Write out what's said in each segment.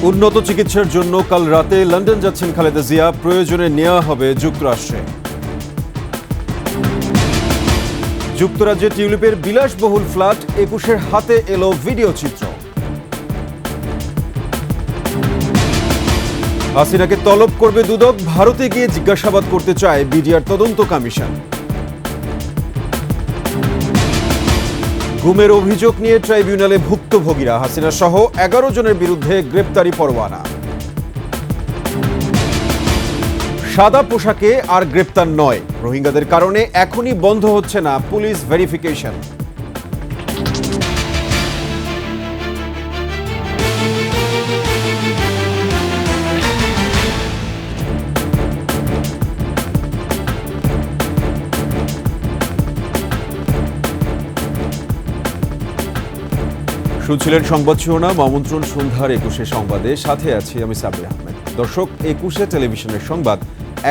উন্নত চিকিৎসার জন্য কাল রাতে লন্ডন যাচ্ছেন খালেদা জিয়া, প্রয়োজনে নেওয়া হবে যুক্তরাষ্ট্রে। যুক্তরাজ্যে টিউলিপের বিলাসবহুল ফ্ল্যাট ২১-এর হাতে এলো ভিডিও চিত্র। হাসিনাকে তলব করবে দুদক, ভারতে গিয়ে জিজ্ঞাসাবাদ করতে চায় বিডিআর তদন্ত কমিশন। গুমের অভিযোগ নিয়ে ট্রাইব্যুনালে ভুক্তভোগীরা, হাসিনা সহ ১১ জনের বিরুদ্ধে গ্রেপ্তারি পরোয়ানা। সাদা পোশাকে আর গ্রেপ্তার নয়, রোহিঙ্গাদের কারণে এখনই বন্ধ হচ্ছে না পুলিশ ভেরিফিকেশন। শুনছিলেন সংবাদ শিরোনাম, আমন্ত্রণ সন্ধ্যার ২১ সংবাদে, সাথে আছি আমি সাব্বির আহমেদ। দর্শক, ২১ টেলিভিশনের সংবাদ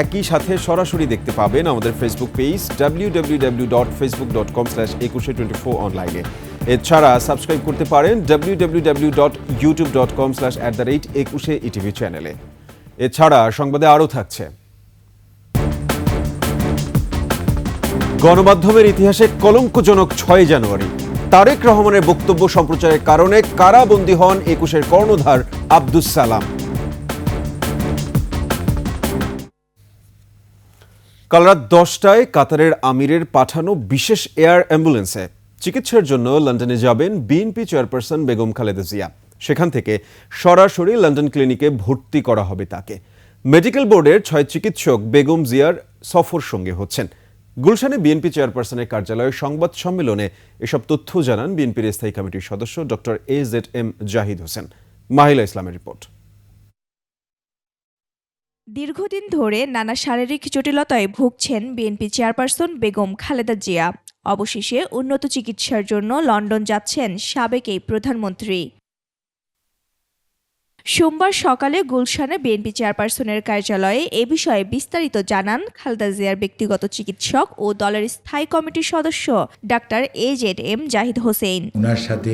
একই সাথে সরাসরি দেখতে পাবেন আমাদের ফেসবুক পেজ www.facebook.com/2124 অনলাইনে। এছাড়া সাবস্ক্রাইব করতে পারেন www.youtube.com/@21 চ্যানেলে। এছাড়া সংবাদে আরও থাকছে, গণমাধ্যমের ইতিহাসে কলঙ্কজনক ৬ জানুয়ারি, তারেক রহমানের বক্তব্য সম্প্রচারের কারণে কারাবন্দী হন ২১-এর কর্ণধার আব্দুস সালাম। কাল রাত ১০টায় কাতারের আমিরের পাঠানো বিশেষ এয়ার অ্যাম্বুলেন্সে চিকিৎসার জন্য লন্ডনে যাবেন বিএনপি চেয়ারপারসন বেগম খালেদা জিয়া। সেখান থেকে সরাসরি লন্ডন ক্লিনিকে ভর্তি করা হবে তাকে। মেডিকেল বোর্ডের ৬ চিকিৎসক বেগম জিয়ার সফর সঙ্গে হচ্ছেন। গুলশানে বিএনপি চেয়ারপারসনের কার্যালয়ে সংবাদ সম্মেলনে এসব তথ্য জানান বিএনপির স্থায়ী কমিটির সদস্য ডক্টর AZM জাহিদ হোসেন। মাহিলা ইসলামের রিপোর্ট। দীর্ঘদিন ধরে নানা শারীরিক জটিলতায় ভুগছেন বিএনপি চেয়ারপারসন বেগম খালেদা জিয়া। অবশেষে উন্নত চিকিৎসার জন্য লন্ডন যাচ্ছেন সাবেক এই প্রধানমন্ত্রী। সোমবার সকালে গুলশানে বিএনপি চেয়ারপারসনের কার্যালয়ে এ বিষয়ে বিস্তারিত জানান খালেদা জিয়ার ব্যক্তিগত চিকিৎসক ও দলের স্থায়ী কমিটির সদস্য ডাক্তার AZM জাহিদ হোসেন। ওনার সাথে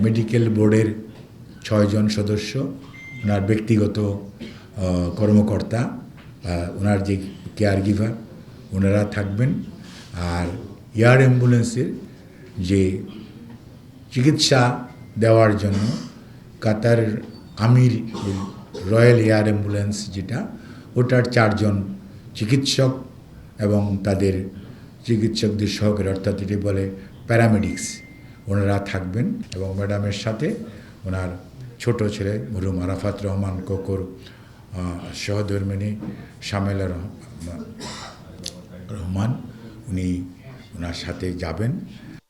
মেডিকেল বোর্ডের ৬ জন সদস্য, ওনার ব্যক্তিগত কর্মকর্তা, ওনার যে কেয়ার গিভার, ওনারা থাকবেন। আর এয়ার অ্যাম্বুলেন্সের যে চিকিৎসা দেওয়ার জন্য কাতার আমির রয়্যাল এয়ার অ্যাম্বুলেন্স যেটা, ওটার ৪ জন চিকিৎসক এবং তাদের চিকিৎসকদের সহকারী, অর্থাৎ এটি বলে প্যারামেডিক্স, ওনারা থাকবেন। এবং ম্যাডামের সাথে ওনার ছোট ছেলে মরহুম আরাফাত রহমান কোকর সহধর্মিণী শামেলা রহমান, উনি ওনার সাথে যাবেন।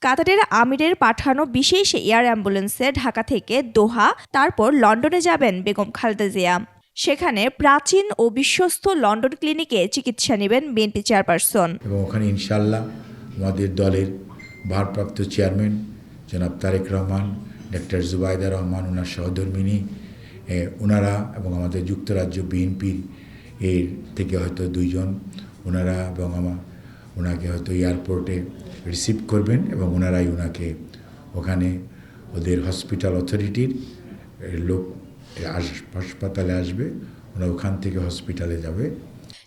কাতারের আমিরের পাঠানো বিশেষ এয়ার অ্যাম্বুলেন্সে ঢাকা থেকে দোহা, তারপর লন্ডনে যাবেন বেগম খালেদা জিয়া। সেখানে প্রাচীন ও বিশ্বস্ত লন্ডন ক্লিনিকে চিকিৎসা নেবেন বিএনপি চেয়ারপারসন। এবং ওখানে ইনশাআল্লাহ আমাদের দলের ভারপ্রাপ্ত চেয়ারম্যান জনাব তারেক রহমান, ডক্টর জুবাইদা রহমান, ওনার সহধর্মিণী, ওনারা এবং আমাদের যুক্তরাজ্য বিএনপির এর থেকে হয়তো ২ জন, ওনারা এবং ওনাকে হয়তো এয়ারপোর্টে রিসিভ করবেন এবং ওনারাই ওনাকে ওখানে ওদের হসপিটাল অথরিটির লোক হাসপাতালে আসবে, ওরা ওখান থেকে হসপিটালে যাবে।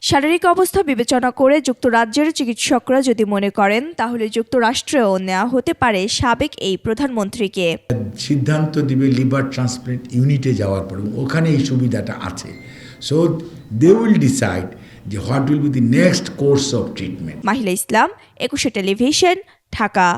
শারীরিক অবস্থা বিবেচনা করে যুক্তরাজ্যের চিকিৎসকরা যদি মনে করেন, তাহলে যুক্তরাষ্ট্রেও নেওয়া হতে পারে সাবেক এই প্রধানমন্ত্রীকে। সিদ্ধান্ত দিবে লিভার ট্রান্সপ্লান্ট ইউনিটে যাওয়ার পর, ওখানে এই সুবিধাটা আছে। সো দে উইল ডিসাইড যে what will be the next course of treatment. Mahila Islam, ২১ television, Dhaka.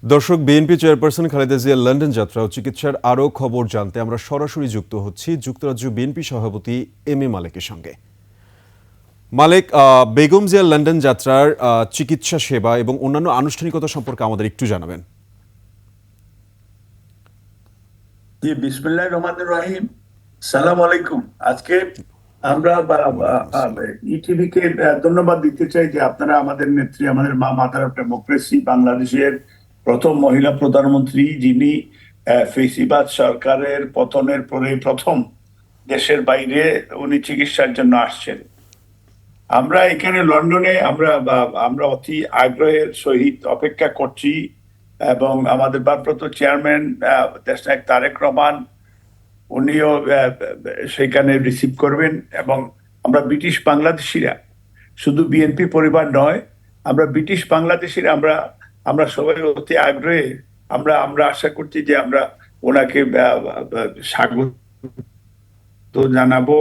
দর্শক, বিএনপি চেয়ারপারসন খালেদা জিয়ার লন্ডন যাত্রা ও চিকিৎসার আরও খবর জানতে আমরা সরাসরি যুক্ত হচ্ছি যুক্তরাজ্য বিএনপি সভাপতি MA মালেকের সঙ্গে। মালেক, বেগম জিয়ার লন্ডন যাত্রার চিকিৎসা সেবা এবং অন্যান্য আনুষ্ঠানিকতা সম্পর্কে আমাদের একটু জানাবেন। জি, বিসমিল্লাহির রহমানির রহিম। সালাম আলাইকুম। আজকে আমরা ইটিভিকে ধন্যবাদ দিতে চাই যে আপনারা আমাদের নেত্রী, আমাদের মা মাতার ডেমোক্রেসি, বাংলাদেশের প্রথম মহিলা প্রধানমন্ত্রী, যিনি ফেসিবাদ সরকারের পতনের পরে প্রথম দেশের বাইরে উনি চিকিৎসার জন্য আসছেন। আমরা এখানে লন্ডনে আমরা অতি আগ্রহের সহিত অপেক্ষা করছি এবং আমাদের ভারপ্রাপ্ত চেয়ারম্যান দেশনায়ক তারেক রহমান উনিও সেখানে রিসিভ করবেন। এবং আমরা ব্রিটিশ বাংলাদেশিরা, শুধু বিএনপি পরিবার নয়, আমরা ব্রিটিশ বাংলাদেশিরা আমরা সবাই অতি আগ্রহে আমরা আশা করছি যে আমরা ওনাকে স্বাগত জানাবো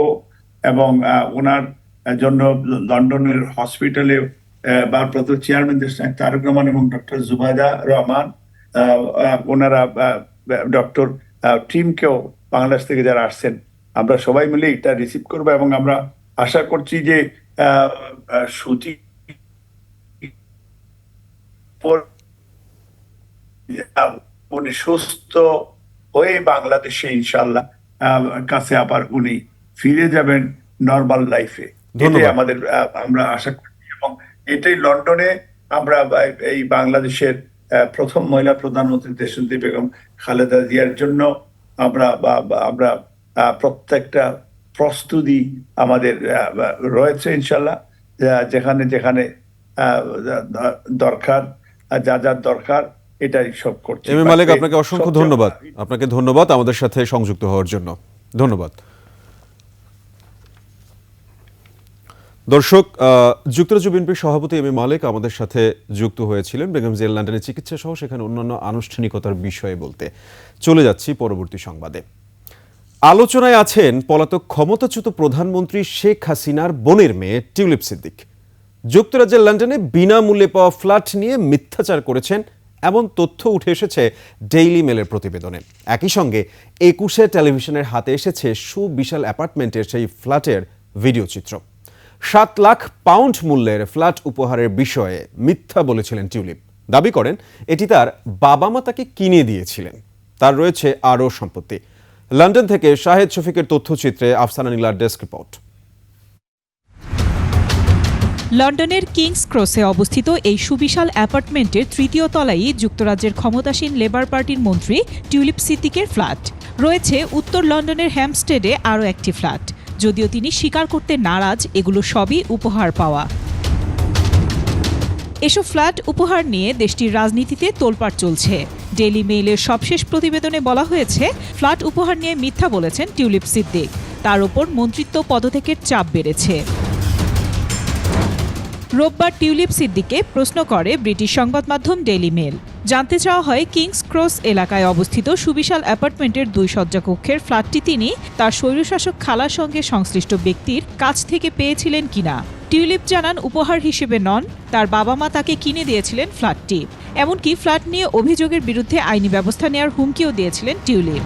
এবং ওনার জন্য লন্ডনের হসপিটালে ভারপ্রাপ্ত চেয়ারম্যান দেশনায়ক তারেক রহমান এবং ডক্টর জুবাইদা রহমান ওনারা ডক্টর টিমকেও বাংলাদেশ থেকে যারা আসছেন আমরা সবাই মিলে এটা রিসিভ করবো এবং আমরা আশা করছি যে সুতি উনি সুস্থ হয়ে বাংলাদেশে ইনশাল্লাহ কাছে আবার উনি ফিরে যাবেন নর্মাল লাইফে, এটাই আমাদের আমরা আশা করছি। এবং এটাই লন্ডনে আমরা এই বাংলাদেশের প্রথম মহিলা প্রধানমন্ত্রী দেশনেত্রী বেগম খালেদা জিয়ার জন্য আমরা প্রত্যেকটা প্রস্তুতি আমাদের রয়েছে ইনশাল্লাহ, যেখানে যেখানে দরকার যা দরকার এটাই সব করছি। এম এ মালেক, আপনাকে অসংখ্য ধন্যবাদ। আপনাকে ধন্যবাদ আমাদের সাথে সংযুক্ত হওয়ার জন্য। ধন্যবাদ। দর্শক, যুক্তরাজ্য বিএনপির সভাপতি এম এ মালেক আমাদের সাথে যুক্ত হয়েছিলেন বেগম জিয়ার লন্ডনে চিকিৎসা সহ সেখানে অন্যান্য আনুষ্ঠানিকতার বিষয়ে বলতে। চলে যাচ্ছি পরবর্তী সংবাদে। আলোচনায় আছেন পলাতক ক্ষমতাচ্যুত প্রধানমন্ত্রী শেখ হাসিনার বোনের মেয়ে টিউলিপ সিদ্দিক। যুক্তরাজ্যের লন্ডনে বিনামূল্যে পাওয়া ফ্ল্যাট নিয়ে মিথ্যাচার করেছেন এমন তথ্য উঠে এসেছে ডেইলি মেলের প্রতিবেদনে। একই সঙ্গে ২১শে টেলিভিশনের হাতে এসেছে সুবিশাল অ্যাপার্টমেন্টের সেই ফ্ল্যাটের ভিডিও চিত্র। ৭ লাখ পাউন্ড মূল্যের ফ্ল্যাট উপহারের বিষয়ে মিথ্যা বলেছিলেন টিউলিপ। দাবি করেন এটি তার বাবা মা তাকে কিনে দিয়েছিলেন। তার রয়েছে আরও সম্পত্তি। লন্ডন থেকে শাহেদ শফিকের তথ্যচিত্রে আফসানা নীলার ডেস্ক রিপোর্ট। লন্ডনের কিংস ক্রসে অবস্থিত এই সুবিশাল অ্যাপার্টমেন্টের তৃতীয় তলায় যুক্তরাজ্যের ক্ষমতাসীন লেবার পার্টির মন্ত্রী টিউলিপ সিদ্দিকের ফ্ল্যাট। রয়েছে উত্তর লন্ডনের হ্যাম্পস্টেডে আরও একটি ফ্ল্যাট। যদিও তিনি স্বীকার করতে নারাজ এগুলো সবই উপহার পাওয়া। এসব ফ্ল্যাট উপহার নিয়ে দেশটির রাজনীতিতে তোলপাড় চলছে। ডেইলি মেইলের সবশেষ প্রতিবেদনে বলা হয়েছে ফ্ল্যাট উপহার নিয়ে মিথ্যা বলেছেন টিউলিপ সিদ্দিক। তার ওপর মন্ত্রিত্ব পদত্যাগের চাপ বেড়েছে। রোববার টিউলিপ সিদ্দিককে প্রশ্ন করে ব্রিটিশ সংবাদ মাধ্যম ডেইলি মেল। জানতে চাওয়া হয় কিংস ক্রস এলাকায় অবস্থিত সুবিশাল অ্যাপার্টমেন্টের ২ শয্যা কক্ষের ফ্ল্যাটটি তিনি তার স্বৈরশাসক খালার সঙ্গে সংশ্লিষ্ট ব্যক্তির কাছ থেকে পেয়েছিলেন কিনা। টিউলিপ জানান উপহার হিসেবে নন, তার বাবা মা তাকে কিনে দিয়েছিলেন ফ্ল্যাটটি। এমনকি ফ্ল্যাট নিয়ে অভিযোগের বিরুদ্ধে আইনি ব্যবস্থা নেওয়ার হুমকিও দিয়েছিলেন টিউলিপ।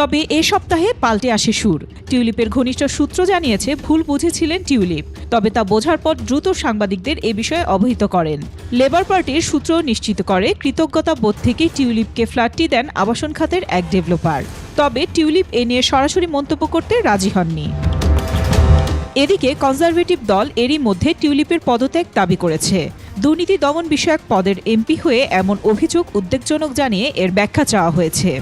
তবে এ সপ্তাহে পাল্টে আসে সুর। টিউলিপের ঘনিষ্ঠ সূত্র জানিয়েছে ভুল বুঝেছিলেন টিউলিপ, তবে তা বোঝার পর দ্রুত সাংবাদিকদের এ বিষয়ে অবহিত করেন। লেবার পার্টির সূত্র নিশ্চিত করে কৃতজ্ঞতা বোধ থেকে টিউলিপকে ফ্ল্যাটটি দেন আবাসন খাতের এক ডেভেলপার। তবে টিউলিপ এ নিয়ে সরাসরি মন্তব্য করতে রাজি হননি। এদিকে কনজারভেটিভ দল এরই মধ্যে টিউলিপের পদত্যাগ দাবি করেছে। দুর্নীতি দমন বিষয়ক পদের এমপি হয়ে এমন অভিযোগ উদ্বেগজনক জানিয়ে এর ব্যাখ্যা চাওয়া হয়েছে।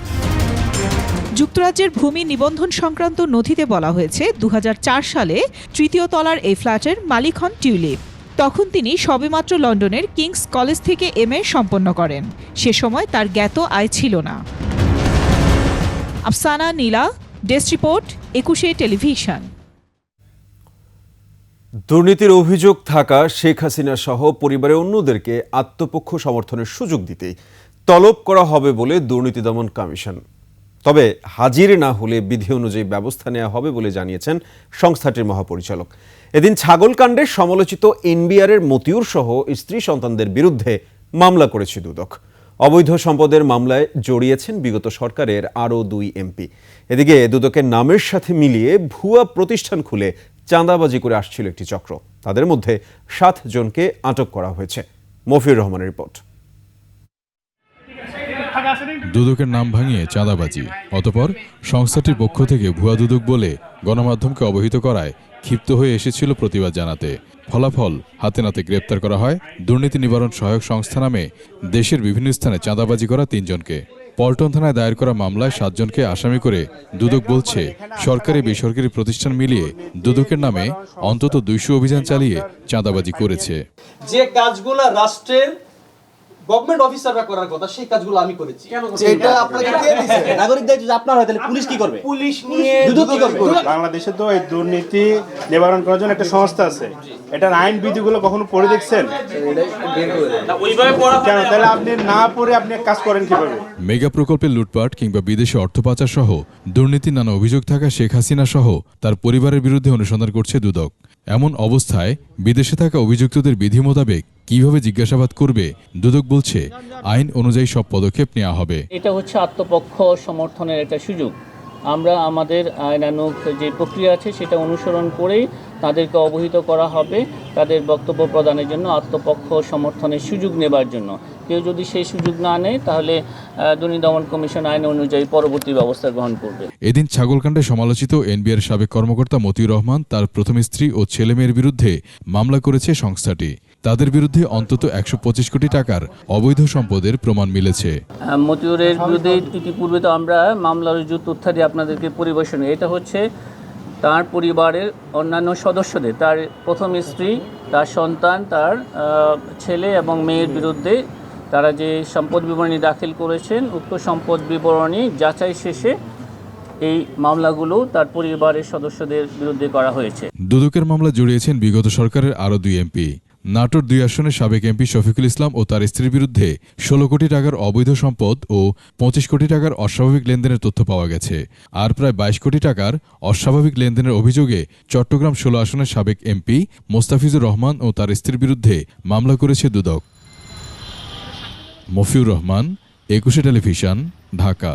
যুক্তরাজ্যের ভূমি নিবন্ধন সংক্রান্ত নথিতে বলা হয়েছে ২০০৪ সালে তৃতীয় তলার এই ফ্ল্যাটের মালিক হন টিউলিপ। তখন তিনি সবেমাত্র লন্ডনের কিংস কলেজ থেকে এমএ সম্পন্ন করেন। সে সময় তার জ্ঞাত আয় ছিল না। আফসানা নীলা, ডেস্ক রিপোর্ট, ২১শে টেলিভিশন। দুর্নীতির অভিযোগ থাকা শেখ হাসিনা সহ পরিবারের অন্যদেরকে আত্মপক্ষ সমর্থনের সুযোগ দিতেই তলব করা হবে বলে দুর্নীতি দমন কমিশন। তবে হাজির না হলে বিধি অনুযায়ী ব্যবস্থা নেওয়া হবে বলে জানিয়েছেন সংস্থাটির মহাপরিচালক। এদিন ছাগলকাণ্ডে সমালোচিত এনবিআরের মতিউর সহ স্ত্রী সন্তানদের বিরুদ্ধে মামলা করেছে দুদক। অবৈধ সম্পদের মামলায় জড়িয়েছেন বিগত সরকারের আরও ২ এমপি। এদিকে দুদকের নামের সাথে মিলিয়ে ভুয়া প্রতিষ্ঠান খুলে চাঁদাবাজি করে আসছিল একটি চক্র। তাদের মধ্যে ৭ জনকে আটক করা হয়েছে। মফিউর রহমানের রিপোর্ট। দুদকের নাম ভাঙিয়ে চাঁদাবাজি, অতঃপর সংস্থাটির পক্ষ থেকে ভুয়া দুদক বলে গণমাধ্যমকে অবহিত করায় ক্ষিপ্ত হয়ে এসেছিল প্রতিবাদ জানাতে। ফলাফল হাতে নাতে গ্রেপ্তার করা হয় দুর্নীতি নিবারণ সহায়ক সংস্থা নামে দেশের বিভিন্ন স্থানে চাঁদাবাজি করা ৩ জনকে। পল্টন থানায় দায়ের করা মামলায় ৭ জনকে আসামি করে দুদক বলছে সরকারি বেসরকারি প্রতিষ্ঠান মিলিয়ে দুদকের নামে অন্তত ২০০ অভিযান চালিয়ে চাঁদাবাজি করেছে। যে কাজগুলো রাষ্ট্রের গভর্নমেন্ট অফিসাররা করার কথা সেই কাজগুলো আমি করেছি। এটা আপনাকে কে দিছে? নাগরিক দায়িত্ব যদি আপনার হয় তাহলে পুলিশ কি করবে? পুলিশ নিয়ে দুদক কি করবে? বাংলাদেশে তো এই দুর্নীতি নিবারণ করার জন্য একটা সংস্থা আছে, এটার আইন বিধিগুলো কখনো পড়ে দেখছেন? কেন তাহলে আপনি না পড়ে আপনি কাজ করেন কিভাবে? মেগা প্রকল্পের লুটপাট কিংবা বিদেশে অর্থ পাচার সহ দুর্নীতির নানা অভিযোগ থাকা শেখ হাসিনা সহ তার পরিবারের বিরুদ্ধে অনুসন্ধান করছে দুদক। এমন অবস্থায় বিদেশে থাকা অভিযুক্তদের বিধি মোতাবেক কিভাবে জিজ্ঞাসাবাদ করবে দুদক বলছে আইন অনুযায়ী সব পদক্ষেপ নেওয়া হবে। এটা হচ্ছে আত্মপক্ষ সমর্থনের একটা সুযোগ। আমরা আমাদের আইনানুগ যে প্রক্রিয়া আছে সেটা অনুসরণ করেই তাদেরকে অবহিত করা হবে তাদের বক্তব্য প্রদানের জন্য, আত্মপক্ষ সমর্থনের সুযোগ নেবার জন্য। কেউ যদি সেই সুযোগ না নেয় তাহলে দুর্নীতি দমন কমিশন আইন অনুযায়ী পরবর্তী ব্যবস্থা গ্রহণ করবে। এদিন ছাগলকাণ্ডে সমালোচিত এনবিআর সাবেক কর্মকর্তা মতিউর রহমান, তার প্রথম স্ত্রী ও ছেলেমেয়ের বিরুদ্ধে মামলা করেছে সংস্থাটি। তাদের বিরুদ্ধে অন্তত ১২৫ কোটি টাকার অবৈধ সম্পদের প্রমাণ মিলেছে। মতিউরের বিরুদ্ধে ইতিপূর্বে তো আমরা মামলা রুজু তথ্যাদি আপনাদেরকে পরিবেশন, এটা হচ্ছে তার পরিবারের অন্যান্য সদস্যদের, তার প্রথম স্ত্রী, তার সন্তান, তার ছেলে এবং মেয়ের বিরুদ্ধে তারা যে সম্পদ বিবরণী দাখিল করেছেন, উক্ত সম্পদ বিবরণী যাচাই শেষে এই মামলাগুলো তার পরিবারের সদস্যদের বিরুদ্ধে করা হয়েছে। দুদকের মামলা জড়িয়েছেন বিগত সরকারের আরও 2 এমপি। নাটোর 2 আসনের সাবেক এমপি শফিকুল ইসলাম ও তার স্ত্রীর বিরুদ্ধে 16 কোটি টাকার অবৈধ সম্পদ ও 25 কোটি টাকার অস্বাভাবিক লেনদেনের তথ্য পাওয়া গেছে। আর প্রায় 22 কোটি টাকার অস্বাভাবিক লেনদেনের অভিযোগে চট্টগ্রাম 16 আসনের সাবেক এমপি মোস্তাফিজুর রহমান ও তার স্ত্রীর বিরুদ্ধে মামলা করেছে দুদক। মফিউর রহমান, 21 টেলিভিশন, ঢাকা।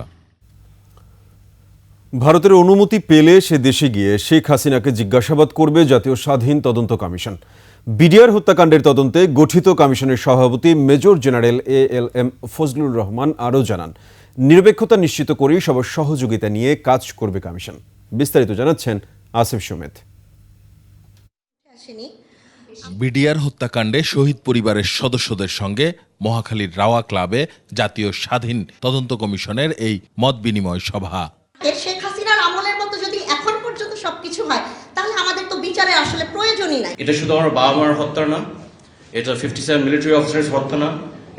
ভারতের অনুমতি পেলে সে দেশে গিয়ে শেখ হাসিনাকে জিজ্ঞাসাবাদ করবে জাতীয় স্বাধীন তদন্ত কমিশন। বিডিআর হত্যাকাণ্ডের তদন্তে গঠিত কমিশনের সভাপতি major general ALM Fazlur Rahman আরও জানান, নিরপেক্ষতা নিশ্চিত করেই সবার সহযোগিতা নিয়ে কাজ করবে কমিশন। বিস্তারিত জানাচ্ছেন আসিফ সুমেত। বিডিআর হত্যাকাণ্ডে শহীদ পরিবারের সদস্যদের সঙ্গে মহাখালীর রাওয়া ক্লাবে জাতীয় স্বাধীন তদন্ত কমিশনের এই মত বিনিময় সভা। শেখ হাসিনার আমলের মতো যদি এখন পর্যন্ত সবকিছু হয় তাহলে আমাদের তো বিচারে আসলে প্রয়োজনই নাই। এটা শুধু আমার বাবা মার হত্যা না, এটা 57 মিলিটারি অফিসার্স হত্যা না,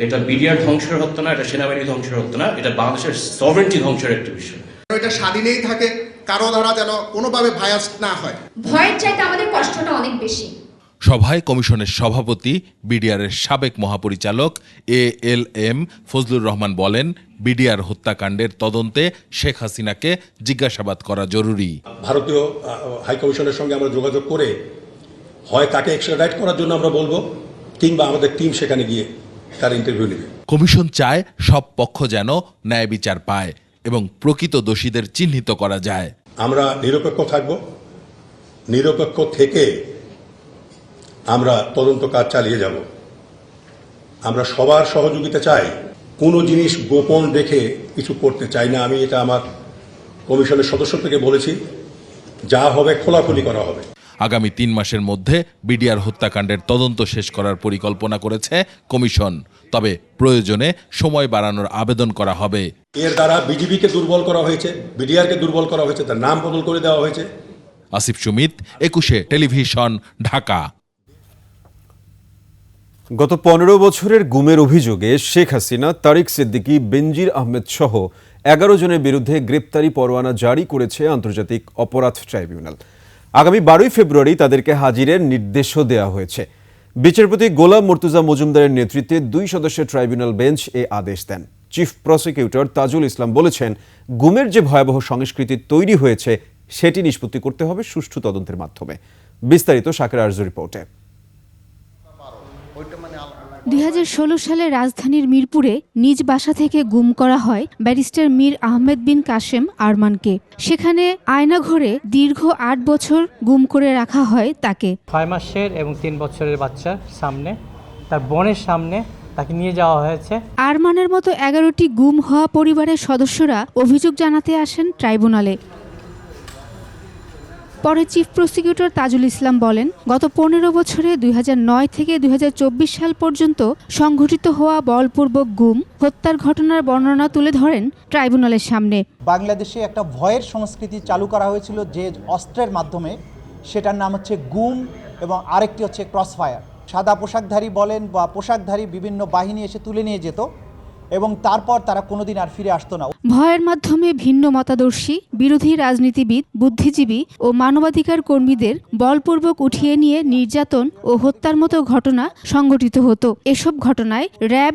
এটা বিডিআর ধ্বংসের হত্যা না, এটা সেনাবাহিনী ধ্বংসের হত্যা না, এটা বাংলাদেশের সভরেন্টি ধ্বংসের একটা বিষয়। এটা স্বাধীনেই থাকে, কারো দ্বারা যেন কোনোভাবে ভায়াস না হয়। ভয়ের চাইতে আমাদের কষ্টটা অনেক বেশি। সভায় কমিশনের সভাপতি বিডিআরের সাবেক মহাপরিচালক ALM ফজলুর রহমান বলেন, বিডিআর হত্যাকাণ্ডের তদন্তে শেখ হাসিনাকে জিজ্ঞাসাবাদ করা জরুরি। ভারতীয় হাইকমিশনের সঙ্গে আমরা যোগাযোগ করে হয় তাকে এক্সট্রাডাইট করার জন্য আমরা বলবো, কিংবা আমাদের টিম সেখানে গিয়ে তার ইন্টারভিউ নেবে। কমিশন চায় সব পক্ষ যেন ন্যায় বিচার পায় এবং প্রকৃত দোষীদের চিহ্নিত করা যায়। আমরা নিরপেক্ষ থাকব, নিরপেক্ষ থেকে আমরা তদন্ত কাজ চালিয়ে যাব। আমরা সবার সহযোগিতা চাই, কোনো জিনিস গোপন রেখে কিছু করতে চাই না। আমি এটা আমার কমিশনের সদস্য থেকে বলেছি, যা হবে খোলাখুলি করা হবে। আগামী 3 মাসের মধ্যে বিডিআর হত্যাকাণ্ডের তদন্ত শেষ করার পরিকল্পনা করেছে কমিশন, তবে প্রয়োজনে সময় বাড়ানোর আবেদন করা হবে। এর দ্বারা বিজিবিকে দুর্বল করা হয়েছে, বিডিআরকে দুর্বল করা হয়েছে, তার নাম বদল করে দেওয়া হয়েছে। আসিফ সুমিত, 21 টেলিভিশন, ঢাকা। গত 15 বছরের গুমের অভিযোগে শেখ হাসিনা, তারিক সিদ্দিকী, বেনজির আহমেদ সহ 11 জনের বিরুদ্ধে গ্রেপ্তারি পরোয়ানা জারি করেছে আন্তর্জাতিক অপরাধ ট্রাইব্যুনাল। আগামী 12 ফেব্রুয়ারি তাদেরকে হাজিরের নির্দেশও দেওয়া হয়েছে। বিচারপতি গোলাম মর্তুজা মজুমদারের নেতৃত্বে 2 সদস্যের ট্রাইব্যুনাল বেঞ্চ এ আদেশ দেন। চিফ প্রসিকিউটর তাজুল ইসলাম বলেছেন, গুমের যে ভয়াবহ সংস্কৃতি তৈরি হয়েছে সেটি নিষ্পত্তি করতে হবে সুষ্ঠু তদন্তের মাধ্যমে। বিস্তারিত শাকের আরজু রিপোর্টে। 2016 সালে রাজধানীর মিরপুরে নিজ বাসা থেকে গুম করা হয় ব্যারিস্টার মীর আহমেদ বিন কাশেম আরমানকে। সেখানে আয়নাঘরে দীর্ঘ 8 বছর গুম করে রাখা হয় তাকে। 6 মাসের এবং 3 বছরের বাচ্চার সামনে, তার বোনের সামনে তাকে নিয়ে যাওয়া হয়েছে। আরমানের মতো 11টি গুম হওয়া পরিবারের সদস্যরা অভিযোগ জানাতে আসেন ট্রাইব্যুনালে। পরে চিফ প্রসিকিউটর তাজুল ইসলাম বলেন, গত 15 বছরে 2009 থেকে 2024 সাল পর্যন্ত সংঘটিত হওয়া বলপূর্বক গুম, হত্যার ঘটনার বর্ণনা তুলে ধরেন ট্রাইব্যুনালের সামনে। বাংলাদেশে একটা ভয়ের সংস্কৃতি চালু করা হয়েছিল যে অস্ত্রের মাধ্যমে, সেটার নাম হচ্ছে গুম এবং আরেকটি হচ্ছে ক্রসফায়ার। সাদা পোশাকধারী বলেন বা পোশাকধারী বিভিন্ন বাহিনী এসে তুলে নিয়ে যেত এবং তারপর তারা কোনোদিন আর ফিরে আসতো না। ভয়ের মাধ্যমে ভিন্ন মতাদর্শী বিরোধী রাজনীতিবিদ, বুদ্ধিজীবী ও মানবাধিকার কর্মীদের বলপূর্বক উঠিয়ে নিয়ে নির্যাতন ও হত্যার মতো ঘটনা সংঘটিত হতো। এসব ঘটনায় র্যাব,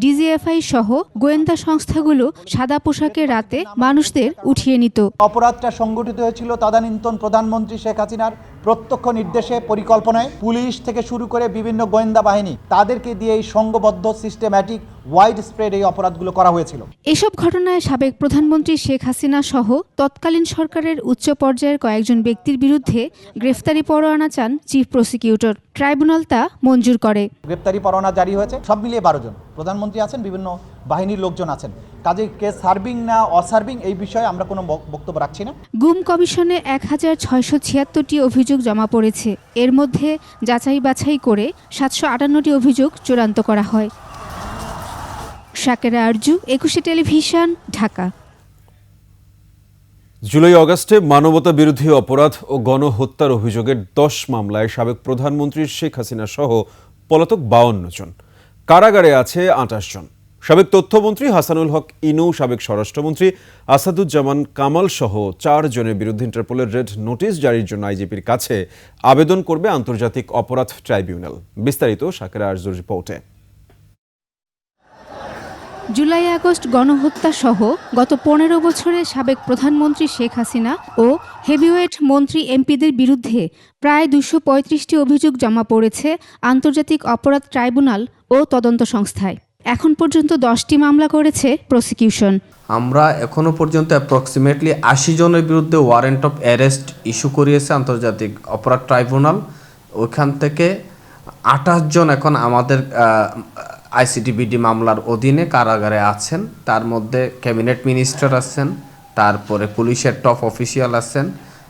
ডিজিএফআই সহ গোয়েন্দা সংস্থাগুলো সাদা পোশাকে রাতে মানুষদের উঠিয়ে নিত। অপরাধটা সংঘটিত হয়েছিল তদানীন্তন প্রধানমন্ত্রী শেখ হাসিনার প্রত্যক্ষ নির্দেশে, পরিকল্পনায়। পুলিশ থেকে শুরু করে বিভিন্ন গোয়েন্দা বাহিনী তাদেরকে দিয়ে এই সংঘবদ্ধ সিস্টেম্যাটিক ওয়াইড স্প্রেড এই অপরাধগুলো করা হয়েছিল। এসব ঘটনায় সাবেক প্রধানমন্ত্রী শেখ হাসিনা সহ তৎকালীন সরকারের উচ্চ পর্যায়ের কয়েকজন ব্যক্তির বিরুদ্ধে গ্রেফতারি পরোয়ানা চান চিফ প্রসিকিউটর। ট্রাইব্যুনাল তা মঞ্জুর করে। গ্রেফতারি পরোয়ানা জারি হয়েছে, সব মিলিয়ে 12 জন। প্রধানমন্ত্রী আছেন, বিভিন্ন বাহিনীর লোকজন আছেন। কাজে কেস সার্ভিং না অসার্ভিং এই বিষয়ে আমরা কোনো বক্তব্য রাখছি না। গুম কমিশনে 1676টি অভিযোগ জমা পড়েছে। এর মধ্যে যাচাই বাছাই করে 758টি অভিযোগ চূড়ান্ত করা হয়। শাকেরা আরজু, 21 টেলিভিশন, ঢাকা। জুলাই আগস্টে মানবতা বিরোধী অপরাধ ও গণহত্যার অভিযোগের 10 মামলায় সাবেক প্রধানমন্ত্রী শেখ হাসিনা সহ পলাতক 52 জন। কারাগারে আছে 28 জন। সাবেক তথ্যমন্ত্রী হাসানুল হক ইনু, সাবেক স্বরাষ্ট্রমন্ত্রী আসাদুজ্জামান কামাল সহ 4 জনের বিরুদ্ধে ইন্টারপোলের রেড নোটিশ জারির জন্য আইজিপির কাছে আবেদন করবে আন্তর্জাতিক অপরাধ ট্রাইব্যুনাল। বিস্তারিত শাকেরা আরজুর রিপোর্টে। জুলাই আগস্ট গণহত্যা সহ গত 15 বছরে সাবেক প্রধানমন্ত্রী শেখ হাসিনা ও হেভিওয়েট মন্ত্রী এমপিদের বিরুদ্ধে প্রায় 235টি অভিযোগ জমা পড়েছে আন্তর্জাতিক অপরাধ ট্রাইব্যুনাল ও তদন্ত সংস্থায়। এখন পর্যন্ত 10টি মামলা করেছে প্রসিকিউশন। আমরা এখনো পর্যন্ত অ্যাপ্রক্সিমেটলি 80 জনের বিরুদ্ধে ওয়ারেন্ট অফ অ্যারেস্ট ইস্যু করিয়েছে আন্তর্জাতিক অপরাধ ট্রাইব্যুনাল। ওইখান থেকে 28 জন এখন আমাদের আইসিটিবিডি মামলার অধীনে কারাগারে আছেন। তার মধ্যে ক্যাবিনেট মিনিস্টার আছেন, তারপরে পুলিশের টপ অফিসিয়াল আছেন,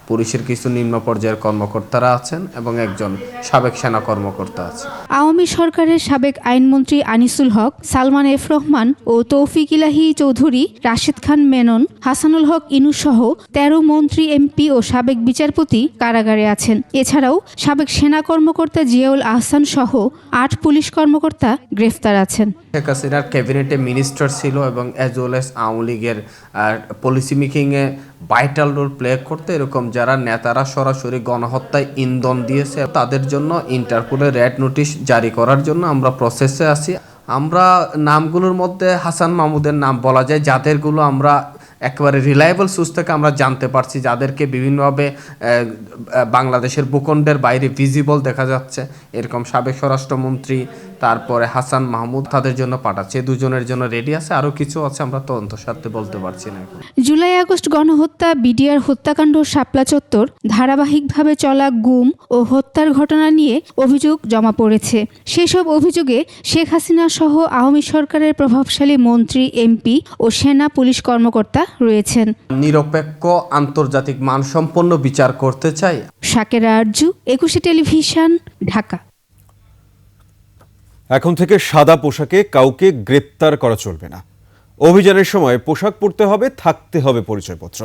পুলিশের কিছু নিম্ন পর্যায়ের কর্মকর্তারা আছেন এবং একজন সাবেক সেনা কর্মকর্তা আছে। আওয়ামী সরকারের সাবেক আইনমন্ত্রী আনিসুল হক, সালমান এফ রহমান ও তৌফিক ইলাহি চৌধুরী, রাশেদ খান মেনন, হাসানুল হক ইনু সহ 13 মন্ত্রী, এমপি ও সাবেক বিচারপতি কারাগারে আছেন। এছাড়াও সাবেক সেনা কর্মকর্তা জিয়াউল আহসান সহ 8 পুলিশ কর্মকর্তা গ্রেফতার আছেন। শেখ হাসিনার ক্যাবিনেটে মিনিস্টার ছিল এবং অ্যাজ ওয়েল এস আওয়ামী লীগের পলিসি মেকিংয়ে ভাইটাল রোল প্লে করতে এরকম যারা নেতারা সরাসরি গণহত্যায় ইন্ধন দিয়েছে তাদের জন্য ইন্টারপোলের রেড নোটিশ জারি করার জন্য আমরা প্রসেসে আছি। আমরা নামগুলোর মধ্যে হাসান মাহমুদের নাম বলা যায়, যাদেরগুলো আমরা একেবারে রিলায়েবল সোর্স থেকে আমরা জানতে পারছি, যাদেরকে বিভিন্নভাবে বাংলাদেশের ভূখণ্ডের বাইরে ভিজিবল দেখা যাচ্ছে। এরকম সাবেক স্বরাষ্ট্রমন্ত্রী, তারপরে হাসান মাহমুদ, তাদের জন্য পাঠাচ্ছে। 2 জনের জন্য রেডি আছে, আরও কিছু আছে, আমরা তদন্ত স্বার্থে বলতে পারছি না। জুলাই আগস্ট গণহত্যা, বিডিআর হত্যাকাণ্ড, শাপলা চত্বর, ধারাবাহিকভাবে চলা গুম ও হত্যার ঘটনা নিয়ে অভিযোগ জমা পড়েছে। সেসব অভিযোগে শেখ হাসিনা সহ আওয়ামী সরকারের প্রভাবশালী মন্ত্রী, এমপি ও সেনা পুলিশ কর্মকর্তা রয়েছেন। নিরপেক্ষ আন্তর্জাতিক মানসম্পন্ন বিচার করতে চাই। শাকেরা আরজু, 21 টেলিভিশন, ঢাকা। এখন থেকে সাদা পোশাকে কাউকে গ্রেপ্তার করা চলবে না। অভিযানের সময় পোশাক পরতে হবে, থাকতে হবে পরিচয়পত্র,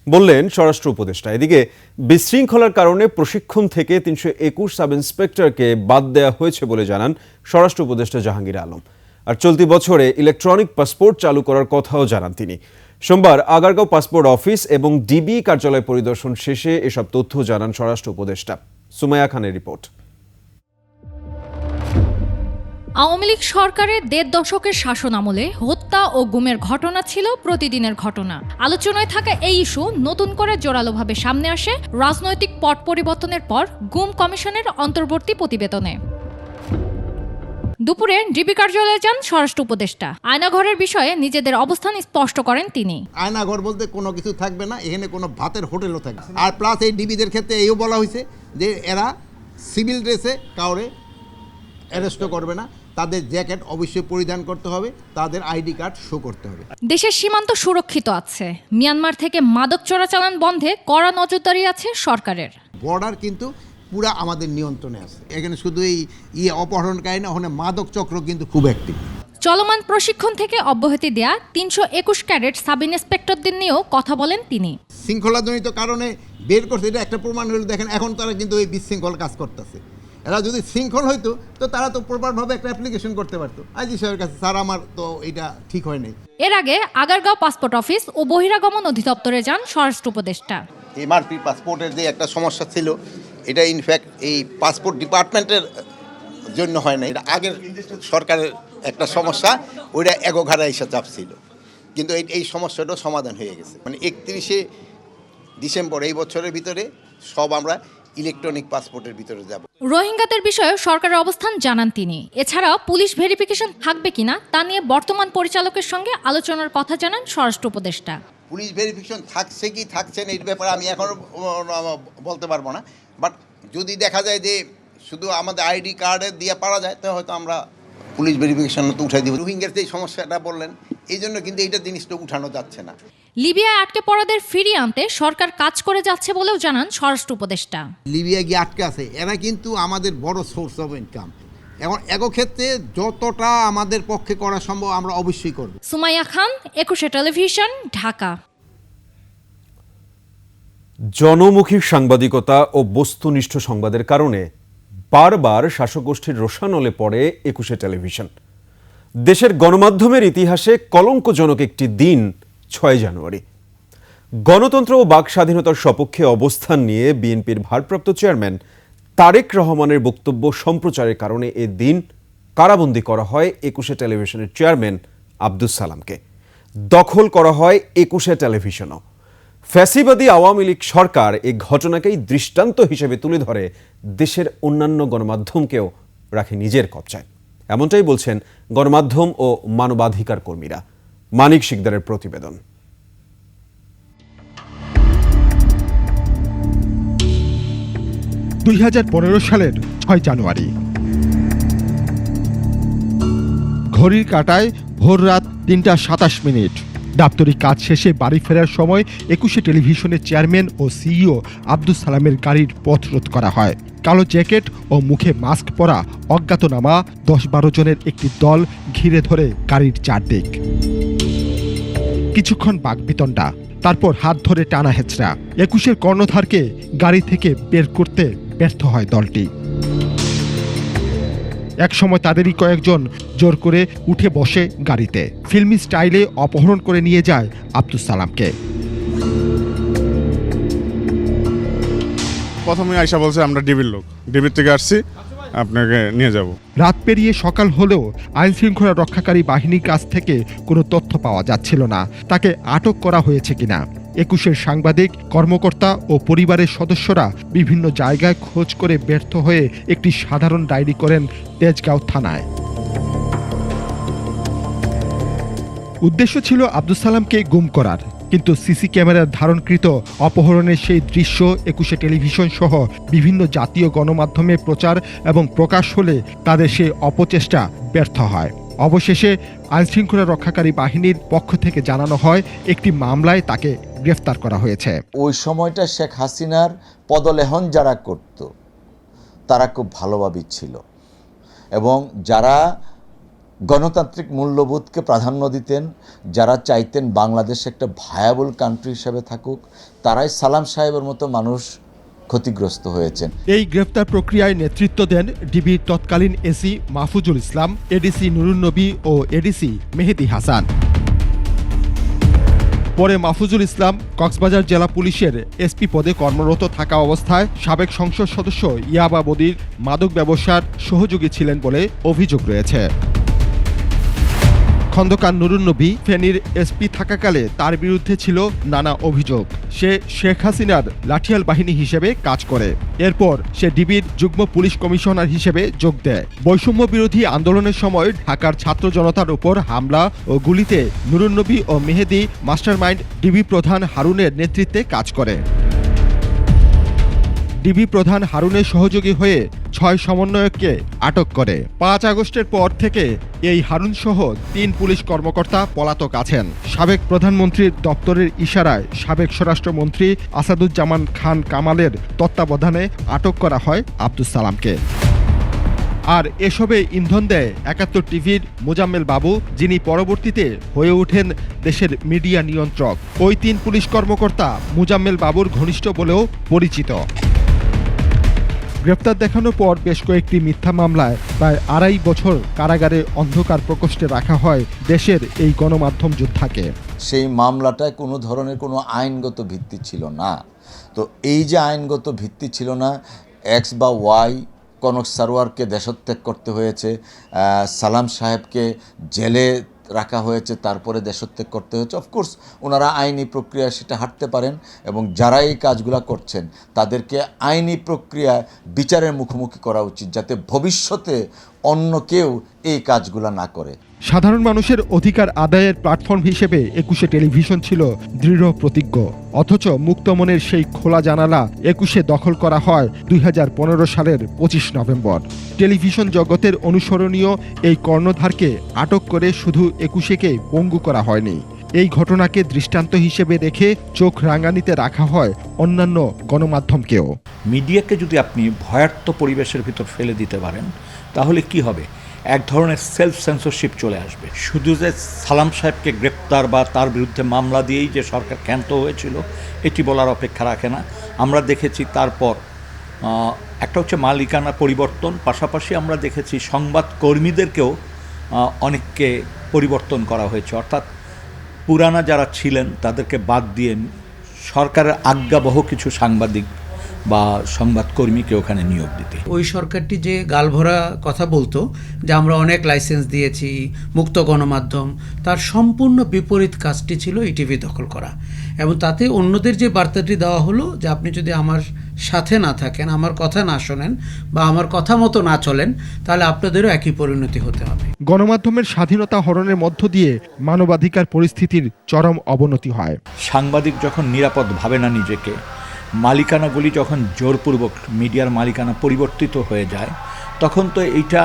বললেন স্বরাষ্ট্র উপদেষ্টা। এদিকে বিশৃঙ্খলার কারণে প্রশিক্ষণ থেকে 321 সাব ইন্সপেক্টরকে বাদ দেওয়া হয়েছে বলে জানান স্বরাষ্ট্র উপদেষ্টা জাহাঙ্গীর আলম। আর চলতি বছরে ইলেকট্রনিক পাসপোর্ট চালু করার কথাও জানান তিনি। সোমবার আগারগাঁও পাসপোর্ট অফিস এবং ডিবি কার্যালয় পরিদর্শন শেষে এসব তথ্য জানান স্বরাষ্ট্র উপদেষ্টা। সুমাইয়া খানের রিপোর্ট। আওয়ামী লীগ সরকারের 1.5 দশকের শাসন আমলে হত্যা ও গুমের ঘটনা ছিল প্রতিদিনের ঘটনা। আলোচনায় থাকা এই ইস্যু নতুন করে জোরালোভাবে সামনে আসে রাজনৈতিক পট পরিবর্তনের পর গুম কমিশনের অন্তর্বর্তী প্রতিবেদনে। দুপুরে ডিবি কার্যালয়ে যান স্বরাষ্ট্র উপদেষ্টা। আয়নাঘরের বিষয়ে নিজেদের অবস্থান স্পষ্ট করেন তিনি। আয়নাঘর বলতে কোনো কিছু থাকবে না, এখানে কোনো ভাতের হোটেলও থাকবে। আর প্লাস এই ডিবিদের ক্ষেত্রে এইও বলা হয়েছে যে এরা সিভিল ড্রেসে কাউরে অ্যারেস্টও করবে না, তাদের জ্যাকেট অবশ্যই পরিধান করতে হবে, তাদের আইডি কার্ড শো করতে হবে। দেশের সীমান্ত সুরক্ষিত আছে। মিয়ানমার থেকে মাদক চোরাচালান বন্ধে কড়া নজরদারি আছে সরকারের। বর্ডার কিন্তু পুরা আমাদের নিয়ন্ত্রণে আছে। এখানে শুধু এই অপহরণকারী না, ওখানে মাদক চক্র কিন্তু খুব অ্যাক্টিভ। চলমান প্রশিক্ষণ থেকে অব্যাহতি দেয়া 321 ক্যাডেট সাব ইন্সপেক্টরদের নিয়েও কথা বলেন তিনি। শৃঙ্খলাজনিত কারণে বের করছে, এটা একটা প্রমাণ হলো। দেখেন এখন তারা কিন্তু এই বিশৃঙ্খল কাজ করতেছে। এরা যদি শৃঙ্খল হইতো তো তারা তো প্রপারভাবে একটা অ্যাপ্লিকেশন করতে পারতো আইজি সাহেবের কাছে, স্যার আমার তো এটা ঠিক হয় নাই। এর আগে আগারগাঁও পাসপোর্ট অফিস ও বহিরাগমন অধিদপ্তরে যান স্বরাষ্ট্র উপদেষ্টা। এমআরপি পাসপোর্টের যে একটা সমস্যা ছিল, এটা ইনফ্যাক্ট এই পাসপোর্ট ডিপার্টমেন্টের জন্য হয় না, এটা আগের সরকারের একটা সমস্যা, ওইটা এগোঘাড়া এসে চাপ ছিল, কিন্তু এই সমস্যাটাও সমাধান হয়ে গেছে। মানে 31শে ডিসেম্বর এই বছরের ভিতরে সব আমরা ইলেকট্রনিক পাসপোর্টের ভিতরে যাব। রোহিঙ্গাদের বিষয়ে সরকারের অবস্থান জানান তিনি। এছাড়া পুলিশ ভেরিফিকেশন থাকবে কিনা তা নিয়ে বর্তমান পরিচালকের সঙ্গে আলোচনার কথা জানান স্বরাষ্ট্র উপদেষ্টা। পুলিশ ভেরিফিকেশন থাকছে কি থাকছে না এর ব্যাপারে আমি এখনও বলতে পারবো না, বাট যদি দেখা যায় যে শুধু আমাদের আইডি কার্ডে দিয়ে পারা যায় তাহলে হয়তো আমরা পুলিশ ভেরিফিকেশন তো উঠাই দিব। রোহিঙ্গার যে সমস্যাটা বললেন, এই জন্য কিন্তু এইটা জিনিসটা উঠানো যাচ্ছে না। লিবিয়ায় আটকে পড়াদের ফিরিয়ে আনতে সরকার কাজ করে যাচ্ছে বলেও জানান স্বরাষ্ট্র উপদেষ্টা। লিবিয়া গিয়ে আটকে আছে, এরা কিন্তু আমাদের বড় সোর্স অফ ইনকাম। এখন এগো ক্ষেত্রে যতটা আমাদের পক্ষে করা সম্ভব আমরা অবশ্যই করব। সুমাইয়া খান, 21শে টেলিভিশন, ঢাকা। জনমুখী সাংবাদিকতা ও বস্তুনিষ্ঠ সংবাদের কারণে বারবার শাসক গোষ্ঠীর রোষানলে পড়ে 21শে টেলিভিশন। দেশের গণমাধ্যমের ইতিহাসে কলঙ্কজনক একটি দিন 6 জানুয়ারি। গণতন্ত্র ও বাক স্বাধীনতার সপক্ষে অবস্থান নিয়ে বিএনপির ভারপ্রাপ্ত চেয়ারম্যান তারেক রহমানের বক্তব্য সম্প্রচারের কারণে এ দিন কারাবন্দী করা হয় 21শে টেলিভিশনের চেয়ারম্যান আব্দুস সালামকে। দখল করা হয় 21শে টেলিভিশনও। ফ্যাসিবাদী আওয়ামী লীগ সরকার এই ঘটনাকেই দৃষ্টান্ত হিসেবে তুলে ধরে দেশের অন্যান্য গণমাধ্যমকেও রাখে নিজের কবজায়। এমনটাই বলছেন গণমাধ্যম ও মানবাধিকার কর্মীরা। মানিক শিকদারের প্রতিবেদন। 2015 সালের 6 জানুয়ারি ঘড়ির কাঁটায় ভোর রাত 3:27। দাপ্তরিক কাজ শেষে বাড়ি ফেরার সময় 21শে টেলিভিশনের চেয়ারম্যান ও সিইও আব্দুস সালামের গাড়ির পথরোধ করা হয়। কালো জ্যাকেট ও মুখে মাস্ক পরা অজ্ঞাতনামা 10-12 জনের একটি দল ঘিরে ধরে গাড়ির চারদিক। কিছুক্ষণ বাকবিতণ্ডা, তারপর হাত ধরে টানা হেঁচড়া। 21-এর কর্ণধারকে গাড়ি থেকে বের করতে ব্যর্থ হয় দলটি। একসময় তাদেরই কয়েকজন জোর করে উঠে বসে গাড়িতে। ফিল্মি স্টাইলে অপহরণ করে নিয়ে যায় আব্দুস সালামকে। প্রথমে আয়সা বলছে আমরা ডিবির লোক, ডিবির থেকে আসছি, আপনাকে নিয়ে যাব। রাত পেরিয়ে সকাল হলেও আইন শৃঙ্খলা রক্ষাকারী বাহিনীর কাছ থেকে কোনো তথ্য পাওয়া যাচ্ছিল না তাকে আটক করা হয়েছে কিনা। 21-এর সাংবাদিক, কর্মকর্তা ও পরিবারের সদস্যরা বিভিন্ন জায়গায় খোঁজ করে ব্যর্থ হয়ে একটি সাধারণ ডায়েরি করেন তেজগাঁও থানায়। উদ্দেশ্য ছিল আব্দুস সালামকে গুম করার, কিন্তু সিসি ক্যামেরার ধারণকৃত অপহরণের সেই দৃশ্য 21শে টেলিভিশন সহ বিভিন্ন জাতীয় গণমাধ্যমে প্রচার এবং প্রকাশ হলে তাদের সেই অপচেষ্টা ব্যর্থ হয়। অবশেষে আইনশৃঙ্খলা রক্ষাকারী বাহিনীর পক্ষ থেকে জানানো হয় একটি মামলায় তাকে গ্রেফতার করা হয়েছে। ওই সময়টা শেখ হাসিনার পদলেহন যারা করত তারা খুব ভালোভাবে ছিল এবং যারা গণতান্ত্রিক মূল্যবোধকে প্রাধান্য দিতেন, যারা চাইতেন বাংলাদেশ একটা ভায়াবল কান্ট্রি হিসেবে থাকুক, তারাই সালাম সাহেবের মতো মানুষ ক্ষতিগ্রস্ত হয়েছেন। এই গ্রেফতার প্রক্রিয়ায় নেতৃত্ব দেন ডিবির তৎকালীন এসি মাহফুজুল ইসলাম, এডিসি নুরুন নবী ও এডিসি মেহেদি হাসান। পরে মাহফুজুল ইসলাম কক্সবাজার জেলা পুলিশের এসপি পদে কর্মরত থাকা অবস্থায় সাবেক সংসদ সদস্য ইয়াবা বদির মাদক ব্যবসার সহযোগী ছিলেন বলে অভিযোগ রয়েছে। খন্দকার নুরুন নবী ফেনীর এসপি থাকাকালে তার বিরুদ্ধে ছিল নানা অভিযোগ। সে শেখ হাসিনার লাঠিয়াল বাহিনী হিসেবে কাজ করে। এরপর সে ডিবির যুগ্ম পুলিশ কমিশনার হিসেবে যোগ দেয়। বৈষম্য বিরোধী আন্দোলনের সময় ঢাকার ছাত্র জনতার উপর হামলা ও গুলিতে নুরুন নবী ও মেহেদি মাস্টারমাইন্ড ডিবি প্রধান হারুনের নেতৃত্বে কাজ করে। ডিবি প্রধান হারুনের সহযোগী হয়ে 6 সমন্বয়ককে আটক করে। 5 আগস্টের পর থেকে এই হারুন সহ 3 পুলিশ কর্মকর্তা পলাতক আছেন। সাবেক প্রধানমন্ত্রীর দপ্তরের ইশারায় সাবেক স্বরাষ্ট্রমন্ত্রী আসাদুজ্জামান খান কামালের তত্ত্বাবধানে আটক করা হয় আব্দুস সালামকে। আর এসবে ইন্ধন দেয় 71 টিভির মোজাম্মেল বাবু, যিনি পরবর্তীতে হয়ে ওঠেন দেশের মিডিয়া নিয়ন্ত্রক। ওই 3 পুলিশ কর্মকর্তা মোজাম্মেল বাবুর ঘনিষ্ঠ বলেও পরিচিত। গ্রেপ্তার দেখানোর পর বেশ কয়েকটি মিথ্যা মামলায় প্রায় 2.5 বছর কারাগারে অন্ধকার প্রকোষ্ঠে রাখা হয় দেশের এই গণমাধ্যম যোদ্ধাকে। সেই মামলাটায় কোনো ধরনের কোনো আইনগত ভিত্তি ছিল না। তো এই যে আইনগত ভিত্তি ছিল না, এক্স বা ওয়াই কনক সারোয়ারকে দেশত্যাগ করতে হয়েছে, সালাম সাহেবকে জেলে রাখা হয়েছে, তারপরে দেশত্যাগ করতে হয়েছে। অফকোর্স ওনারা আইনি প্রক্রিয়ায় সেটা হাঁটতে পারেন এবং যারা এই কাজগুলো করছেন তাদেরকে আইনি প্রক্রিয়ায় বিচারের মুখোমুখি করা উচিত, যাতে ভবিষ্যতে অন্য কেউ এই কাজগুলো না করে। সাধারণ মানুষের অধিকার আদায়ের প্ল্যাটফর্ম হিসেবে 21শে টেলিভিশন ছিল দৃঢ় প্রতিজ্ঞ, অথচ মুক্তমনের সেই খোলা জানালা 21শে দখল করা হয় 2015 সালের 25 নভেম্বর। টেলিভিশন জগতের অনুসরণীয় এই কর্ণধারকে আটক করে শুধু 21শেকে পঙ্গু করা হয়নি, এই ঘটনাকে দৃষ্টান্ত হিসেবে রেখে চোখ রাঙানিতে রাখা হয় অন্যান্য গণমাধ্যমকেও। মিডিয়াকে যদি আপনি ভয়ার্থ পরিবেশের ভিতর ফেলে দিতে পারেন তাহলে কি হবে? এক ধরনের সেলফ সেন্সরশিপ চলে আসবে। শুধু যে সালাম সাহেবকে গ্রেপ্তার বা তার বিরুদ্ধে মামলা দিয়েই যে সরকার ক্ষান্ত হয়েছিল এটি বলার অপেক্ষা রাখে না। আমরা দেখেছি তারপর একটা হচ্ছে মালিকানা পরিবর্তন, পাশাপাশি আমরা দেখেছি সংবাদ কর্মীদেরকেও অনেককে পরিবর্তন করা হয়েছে, অর্থাৎ পুরানা যারা ছিলেন তাদেরকে বাদ দিয়ে সরকারের আজ্ঞাবহ কিছু সাংবাদিক বা সংবাদকর্মীকে ওখানে নিয়োগ দিতে। ওই সরকারটি যে গালভরা কথা বলতো যে আমরা অনেক লাইসেন্স দিয়েছি, মুক্ত গণমাধ্যম, তার সম্পূর্ণ বিপরীত কাজটি ছিল ইটিভি দখল করা। এবং তাতে অন্যদের যে বার্তাটি দেওয়া হলো যে আপনি যদি আমার সাথে না থাকেন, আমার কথা না শোনেন বা আমার কথা মতো না চলেন, তাহলে আপনাদেরও একই পরিণতি হতে হবে। গণমাধ্যমের স্বাধীনতা হরণের মধ্য দিয়ে মানবাধিকার পরিস্থিতির চরম অবনতি হয়। সাংবাদিক যখন নিরাপদ ভাবে না নিজেকে, মালিকানাগুলি যখন জোরপূর্বক মিডিয়ার মালিকানা পরিবর্তিত হয়ে যায়, তখন তো এইটা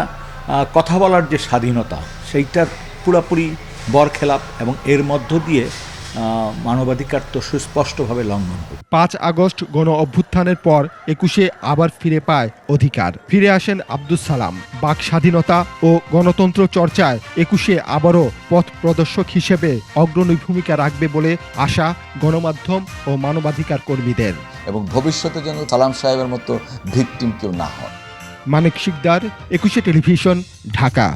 কথা বলার যে স্বাধীনতা সেইটার পুরোপুরি বরখেলাপ এবং এর মধ্য দিয়ে মানবাধিকার তো সুস্পষ্টভাবে লঙ্ঘন হয়। 5 আগস্ট গণ অভ্যুত্থানের পর 21শে আবার ফিরে পায় অধিকার, ফিরে আসেন আব্দুস সালাম। বাক স্বাধীনতা ও গণতন্ত্র চর্চায় 21শে আবারও পথ প্রদর্শক হিসেবে অগ্রণী ভূমিকা রাখবে বলে আশা গণমাধ্যম ও মানবাধিকার কর্মীদের। এবং ভবিষ্যতে যেন সালাম সাহেবের মতো ভিকটিম কেউ না হয়। মানিক শিকদার, 21শে টেলিভিশন, ঢাকা।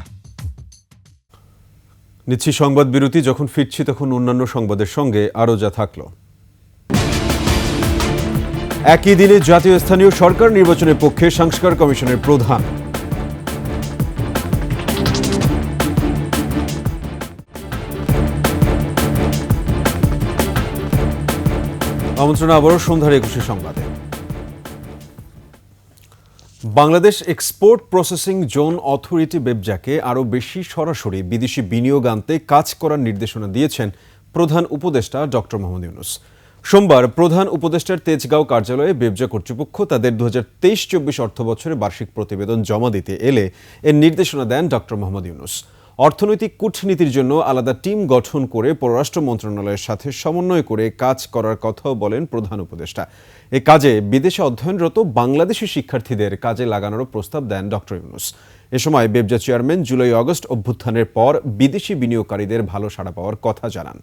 নিচ্ছি সংবাদ বিরতি, যখন ফিরছি তখন অন্যান্য সংবাদের সঙ্গে আরও যা থাকলো। একই দিনে জাতীয় স্থানীয় সরকার নির্বাচনের পক্ষে সংস্কার কমিশনের প্রধান। আমন্ত্রণ আবারও সন্ধ্যার 21শে সংবাদে। Bangladesh export processing zone authority বেবজাকে আরও বেশি সরাসরি বিদেশি বিনিয়োগ আনতে কাজ করার নির্দেশনা দিয়েছেন প্রধান উপদেষ্টা ডক্টর মোহাম্মদ ইউনূস। সোমবার প্রধান উপদেষ্টার তেজগাঁও কার্যালয়ে বেবজা কর্তৃপক্ষ তাদের 2023-24 অর্থবছরে বার্ষিক প্রতিবেদন জমা দিতে এলে এর নির্দেশনা দেন ডক্টর মোহাম্মদ ইউনূস। অর্থনৈতিক কূটনীতির জন্য আলাদা টিম গঠন করে পররাষ্ট্র মন্ত্রণালয়ের সাথে সমন্বয় করে কাজ করার কথাও বলেন প্রধান উপদেষ্টা। এ কাজে বিদেশে অধ্যয়নরত বাংলাদেশি শিক্ষার্থীদের কাজে লাগানোরও প্রস্তাব দেন ডক্টর ইউনূস। এ সময় বেবজা চেয়ারম্যান জুলাই আগস্ট অভ্যুত্থানের পর বিদেশি বিনিয়োগকারীদের ভালো সাড়া পাওয়ার কথা জানান।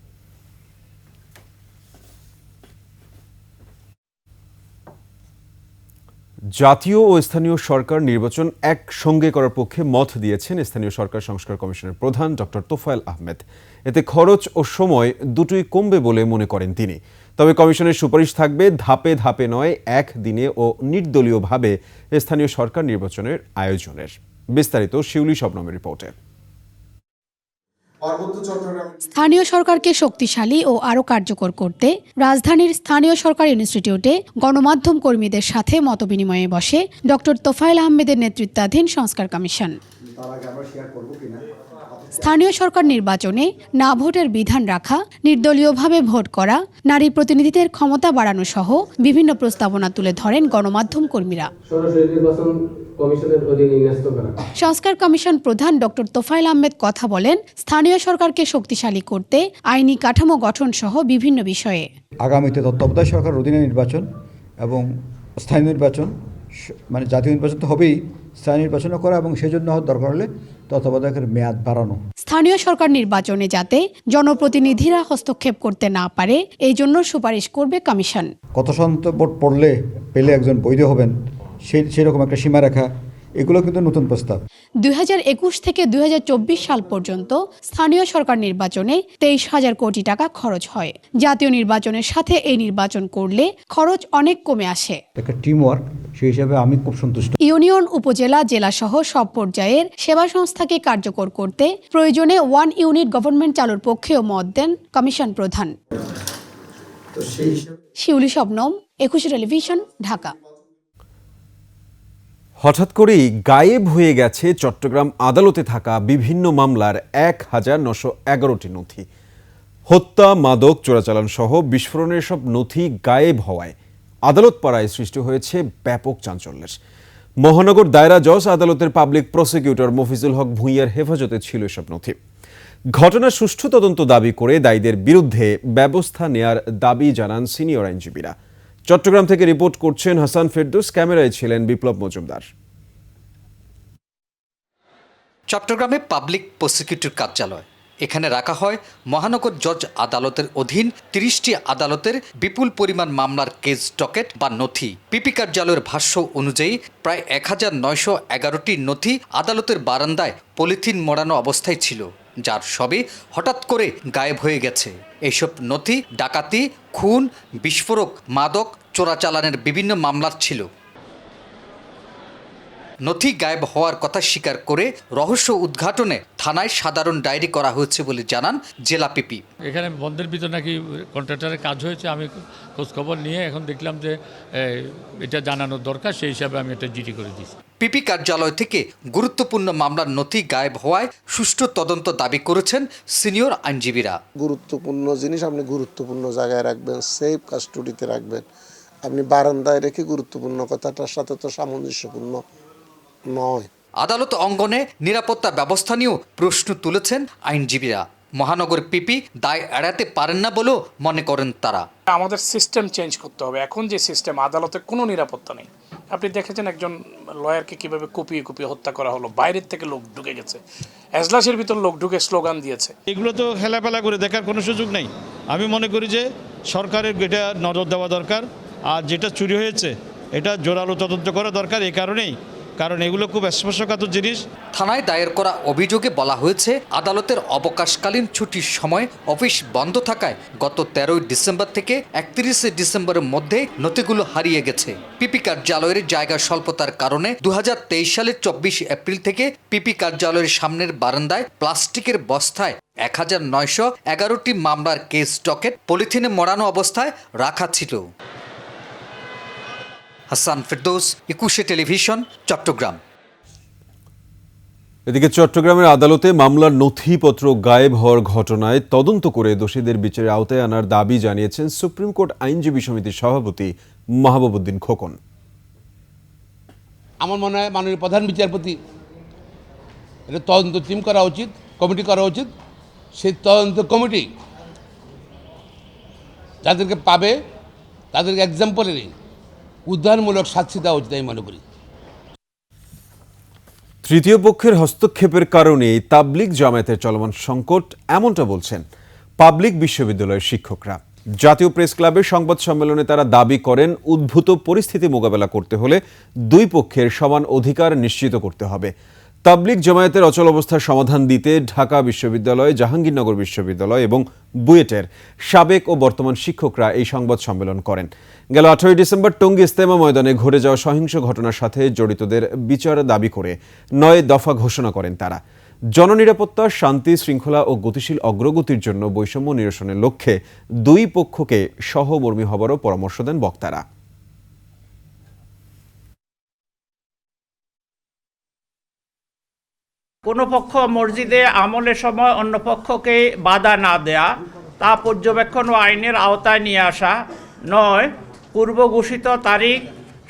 জাতীয় ও স্থানীয় সরকার নির্বাচন একসঙ্গে করার পক্ষে মত দিয়েছেন স্থানীয় সরকার সংস্কার কমিশনের প্রধান ডক্টর তোফায়েল আহমেদ। এতে খরচ ও সময় দুটোই কমবে বলে মনে করেন তিনি। তবে কমিশনের সুপারিশ থাকবে ধাপে ধাপে নয়, একদিনে ও নির্দলীয়ভাবে স্থানীয় সরকার নির্বাচনের আয়োজনের। বিস্তারিত শিউলি শবনমের রিপোর্টে। স্থানীয় সরকারকে শক্তিশালী ও আরও কার্যকর করতে রাজধানীর স্থানীয় সরকার ইনস্টিটিউটে গণমাধ্যম কর্মীদের সাথে মতবিনিময়ে বসে ডক্টর তোফায়েল আহমেদের নেতৃত্বাধীন সংস্কার কমিশন। স্থানীয় সরকার নির্বাচনে না ভোটের বিধান রাখা, নির্দলীয়ভাবে ভোট করা, নারী প্রতিনিধিদের ক্ষমতা বাড়ানো সহ বিভিন্ন প্রস্তাবনা তুলে ধরেন গণমাধ্যম কর্মীরা। সংস্কার কমিশন প্রধান ডক্টর তোফায়েল আহমেদ কথা বলেন স্থানীয় সরকারকে শক্তিশালী করতে আইনি কাঠামো গঠন সহ বিভিন্ন বিষয়ে। আগামীতে তত্ত্বাবধায়ক সরকার অধীনে নির্বাচন এবং স্থানীয় নির্বাচন, মানে জাতীয় নির্বাচন তো হবেই, স্থানীয় নির্বাচনও করা এবং সেজন্য দরকার হলে তত্ত্বাবধায়কের মেয়াদ বাড়ানো। স্থানীয় সরকার নির্বাচনে যাতে জনপ্রতিনিধিরা হস্তক্ষেপ করতে না পারে এই জন্য সুপারিশ করবে কমিশন। কত শতাংশ ভোট পড়লে পেলে একজন বৈধ হবেন সেরকম একটা সীমারেখা, এগুলো কিন্তু নতুন প্রস্তাব। 2021 থেকে 2024 সাল পর্যন্ত স্থানীয় সরকার নির্বাচনে 23,000 কোটি টাকা খরচ হয়। জাতীয় নির্বাচনের সাথে এই নির্বাচন করলে খরচ অনেক কমে আসে। একটা টিম ওয়ার্ক, সেই হিসাবে আমি খুব সন্তুষ্ট। ইউনিয়ন, উপজেলা, জেলা সহ সব পর্যায়ের সেবা সংস্থাকে কার্যকর করতে প্রয়োজনে 1 ইউনিট গভর্নমেন্ট চালুর পক্ষেও মত দেন কমিশন প্রধান। শিউলি শবনম, 21 টেলিভিশন, ঢাকা। হঠাৎ করেই গায়েব হয়ে গেছে চট্টগ্রাম আদালতে থাকা বিভিন্ন মামলার 1911টি নথি। হত্যা, মাদক, চোরাচালান সহ বিস্ফোরণের সব নথি গায়েব হওয়ায় আদালত পাড়ায় সৃষ্টি হয়েছে ব্যাপক চাঞ্চল্যের। মহানগর দায়রা জজ আদালতের পাবলিক প্রসিকিউটর মফিজুল হক ভূঁইয়ার হেফাজতে ছিল এসব নথি। ঘটনার সুষ্ঠু তদন্ত দাবি করে দায়ীদের বিরুদ্ধে ব্যবস্থা নেয়ার দাবি জানান সিনিয়র আইনজীবীরা। চট্টগ্রাম থেকে রিপোর্ট করছেন হাসান ফেরদৌস, ক্যামেরায় ছিলেন বিপ্লব মজুমদার। চট্টগ্রামে পাবলিক প্রসিকিউটর কার্যালয়, এখানে রাখা হয় মহানগর জজ আদালতের অধীন 30টি আদালতের বিপুল পরিমাণ মামলার কেস ডকেট বা নথি। পিপি কার্যালয়ের ভাষ্য অনুযায়ী প্রায় 1911টি নথি আদালতের বারান্দায় পলিথিন মোড়ানো অবস্থায় ছিল, যার সবই হঠাৎ করে গায়েব হয়ে গেছে। এইসব নথি ডাকাতি, খুন, বিস্ফোরক, মাদক, চোরাচালানের বিভিন্ন মামলার ছিল। নথি গায়েব হওয়ার কথা স্বীকার করে রহস্য উদ্ঘাটনে থানায় সাধারণ ডায়েরি করা হয়েছে বলে জানান জেলা পিপি। এখানে বন্ধের ভিতর নাকি কন্ট্রাক্টরের কাজ হয়েছে, আমি খোঁজখবর নিয়ে এখন দেখলাম যে এটা জানানোর দরকার, সেই হিসাবে আমি এটা জিডি করে দিয়েছি। পিপি কার্যালয় থেকে গুরুত্বপূর্ণ মামলার নথি গায়েব হওয়ায় সুষ্ঠু তদন্ত দাবি করেছেন সিনিয়র আইনজীবীরা। গুরুত্বপূর্ণ জিনিস আপনি গুরুত্বপূর্ণ জায়গায় রাখবেন, সেফ কাস্টডিতে রাখবেন। আপনি বারান্দায় রেখে গুরুত্বপূর্ণ কথাটার সাথে তো সামঞ্জস্যপূর্ণ নয়। আদালত অঙ্গনে নিরাপত্তা ব্যবস্থা নিয়েও প্রশ্ন তুলেছেন আইনজীবীরা। মহানগর পিপি দায় এড়াতে পারেন না বলেও মনে করেন তারা। আমাদের সিস্টেম চেঞ্জ করতে হবে। এখন যে সিস্টেম, আদালতে কোনো নিরাপত্তা নেই। আপনি দেখেছেন একজন লয়ারকে কিভাবে কুপিয়ে কুপিয়ে হত্যা করা হলো, বাইরের থেকে লোক ঢুকে গেছে, এজলাসের ভিতর লোক ঢুকে স্লোগান দিয়েছে। এগুলো তো খেলাফেলা করে দেখার কোনো সুযোগ নেই। আমি মনে করি যে সরকারের এটা নজর দেওয়া দরকার, আর যেটা চুরি হয়েছে এটা জোরালো তদন্ত করা দরকার। এই কারণেই, কারণ এগুলো খুব স্পর্শকাতর জিনিস। থানায় দায়ের করা অভিযোগে বলা হয়েছে, আদালতের অবকাশকালীন ছুটির সময় অফিস বন্ধ থাকায় গত 13 ডিসেম্বর থেকে 31 ডিসেম্বরের মধ্যে নথিগুলো হারিয়ে গেছে। পিপি কার্যালয়ের জায়গা স্বল্পতার কারণে 2023 সালের 24 এপ্রিল থেকে পিপি কার্যালয়ের সামনের বারান্দায় প্লাস্টিকের বস্তায় 1911টি মামলার কেস ডকেট পলিথিনে মোড়ানো অবস্থায় রাখা ছিল। হাসান ফেরদৌস, 21 টেলিভিশন, চট্টগ্রাম। এদিকে চট্টগ্রামের আদালতে মামলার নথিপত্র গায়েব হওয়ার ঘটনায় তদন্ত করে দোষীদের বিচারের আওতায় আনার দাবি জানিয়েছেন সুপ্রিম কোর্ট আইনজীবী সমিতির সভাপতি মাহবুবউদ্দিন খোকন। আমার মনে হয় মাননীয় প্রধান বিচারপতি এটা তদন্ত টিম করা উচিত, কমিটি করা উচিত। সেই তদন্ত কমিটি যাদেরকে পাবে তাদেরকে এক্সাম্পলারি উদাহরণমূলক শাস্তি দেওয়া উচিত আমি মনে করি। তৃতীয় পক্ষের হস্তক্ষেপের কারণে তাবলিগ জামায়াতের চলমান সংকট, এমনটা বলছেন পাবলিক বিশ্ববিদ্যালয়ের শিক্ষকরা। জাতীয় প্রেস ক্লাবের সংবাদ সম্মেলনে তারা দাবি করেন, উদ্ভূত পরিস্থিতি মোকাবেলা করতে হলে দুই পক্ষের সমান অধিকার নিশ্চিত করতে হবে। তাবলিগ জামায়াতের অচল অবস্থার সমাধান দিতে ঢাকা বিশ্ববিদ্যালয়, জাহাঙ্গীরনগর বিশ্ববিদ্যালয় এবং বুয়েটের সাবেক ও বর্তমান শিক্ষকরা এই সংবাদ সম্মেলন করেন। গেল 18 ডিসেম্বর টঙ্গী ইজতেমা ময়দানে ঘটে যাওয়া সহিংস ঘটনার সাথে জড়িতদের বিচার দাবি করে 9 দফা ঘোষণা করেন তারা। জননিরাপত্তা, শান্তি, শৃঙ্খলা ও গতিশীল অগ্রগতির জন্য বৈষম্য নিরসনের লক্ষ্যে দুই পক্ষকে সহমর্মী হবারও পরামর্শ দেন বক্তারা। কোনো পক্ষ মসজিদে আমলের সময় অন্য পক্ষকে বাধা না দেয়া, তা পর্যবেক্ষণ ও আইনের আওতায় নিয়ে আসা। 9, পূর্ব ঘোষিত তারিখ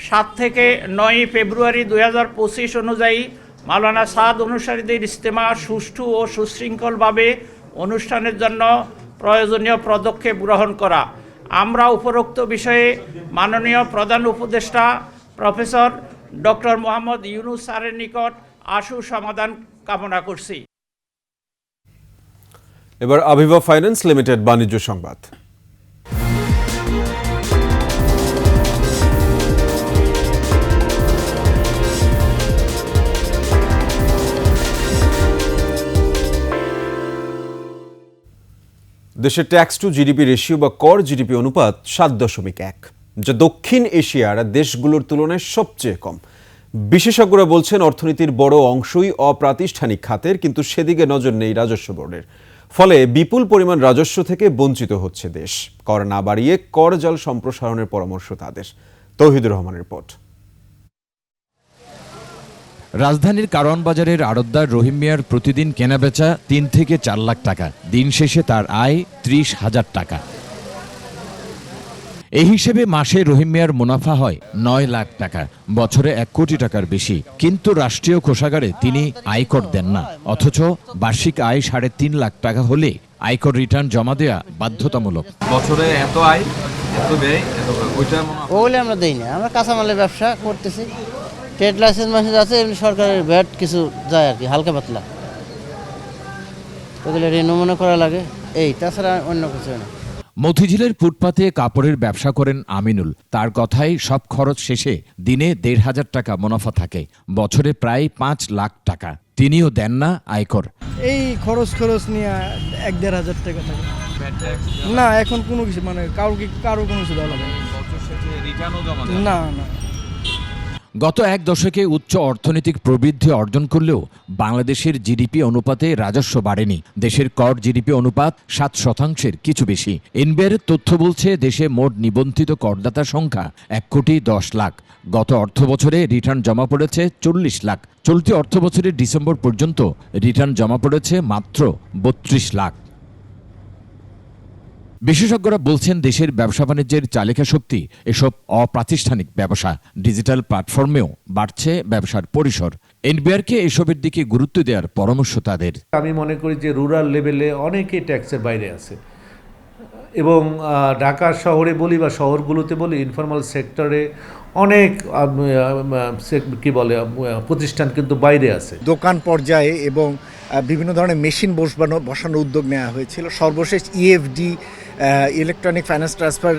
7 থেকে 9 ফেব্রুয়ারি 2025 অনুযায়ী মাওলানা সাদ অনুসারীদের ইজতেমা সুষ্ঠু ও সুশৃঙ্খলভাবে অনুষ্ঠানের জন্য প্রয়োজনীয় পদক্ষেপ গ্রহণ করা। আমরা উপরোক্ত বিষয়ে মাননীয় প্রধান উপদেষ্টা প্রফেসর ডক্টর মোহাম্মদ ইউনুস স্যারের নিকট আশু সমাধান কামনা করছি। এবার আভিভা ফাইন্যান্স লিমিটেড বাণিজ্য সংবাদ। দেশের ট্যাক্স টু জিডিপি রেশিও বা কর জিডিপি অনুপাত 7.1, যা দক্ষিণ এশিয়ার দেশগুলোর তুলনায় সবচেয়ে কম। বিশেষজ্ঞরা বলছেন অর্থনীতির বড় অংশই অপ্রাতিষ্ঠানিক খাতের, কিন্তু সেদিকে নজর নেই রাজস্ব বোর্ডের। ফলে বিপুল পরিমাণ রাজস্ব থেকে বঞ্চিত হচ্ছে দেশ। কর না বাড়িয়ে কর জাল সম্প্রসারণের পরামর্শ তাদের। তৌহিদুর রহমানের রিপোর্ট। রাজধানীর কারওয়ান বাজারের আড়তদার রহিম মিয়ার প্রতিদিন কেনাবেচা 3 থেকে 4 লাখ টাকা। দিন শেষে তার আয় 30,000 টাকা। এই হিসেবে মাসে রহিম মিয়ার মুনাফা হয় 9 লাখ টাকা, বছরে 1 কোটি টাকার বেশি। কিন্তু রাষ্ট্রীয় কোষাগারে তিনি আয়কর দেন না, অথচ বার্ষিক আয় 3.5 লাখ টাকা হলে আয়কর রিটার্ন জমা দেওয়া বাধ্যতামূলক। বছরে এত আয়, এত ব্যয়, ওগুলো আমরা দেই না, আমরা কাঁচামালের ব্যবসা করতেছি। ট্রেড লাইসেন্স মাসে আছে, এমনি সরকারের ভ্যাট কিছু যায় আর কি, হালকা পাতলা, ওগুলো রিনিউ করা লাগে, এই তাছাড়া অন্য কিছু না। মতিঝিলের ফুটপাতে কাপড়ের ব্যবসা করেন আমিনুল। তার কথাই সব খরচ শেষে দিনে 1,500 টাকা মুনাফা থাকে, বছরে প্রায় 5 লাখ টাকা। তিনিও দেন না আয়কর। এই খরচ নিয়ে 1-1,500 টাকা থাকে। না এখন কোনো কিছু মানে কারো কোনো কিছু দেওয়া লাগে না। না গত 1 দশকে উচ্চ অর্থনৈতিক প্রবৃদ্ধি অর্জন করলেও বাংলাদেশের জিডিপি অনুপাতে রাজস্ব বাড়েনি। দেশের কর জিডিপি অনুপাত 7% কিছু বেশি। এনবিআর তথ্য বলছে দেশে মোট নিবন্ধিত করদাতার সংখ্যা 1,10,00,000 লাখ। গত অর্থবছরে রিটার্ন জমা পড়েছে 40 লাখ। চলতি অর্থবছরের ডিসেম্বর পর্যন্ত রিটার্ন জমা পড়েছে মাত্র 32 লাখ। বিশেষজ্ঞরা বলছেন দেশের ব্যবসা বাণিজ্যের চালিকা শক্তি এসব অপ্রাতিষ্ঠানিক ব্যবসা। ডিজিটাল প্ল্যাটফর্মেও বাড়ছে ব্যবসার পরিসর। এনবিআরকে এসবের দিকে গুরুত্ব দেওয়ার পরামর্শ তাদের। আমি মনে করি যে রুরাল লেভেলে অনেকেই ট্যাক্সের বাইরে আছে, এবং ঢাকা শহরে বলি বা শহরগুলোতে বলি ইনফর্মাল সেক্টরে অনেক প্রতিষ্ঠান কিন্তু বাইরে আছে। দোকান পর্যায়ে এবং বিভিন্ন ধরনের মেশিন বসানোর উদ্যোগ নেওয়া হয়েছিল। সর্বশেষ EFD electronic finance transfer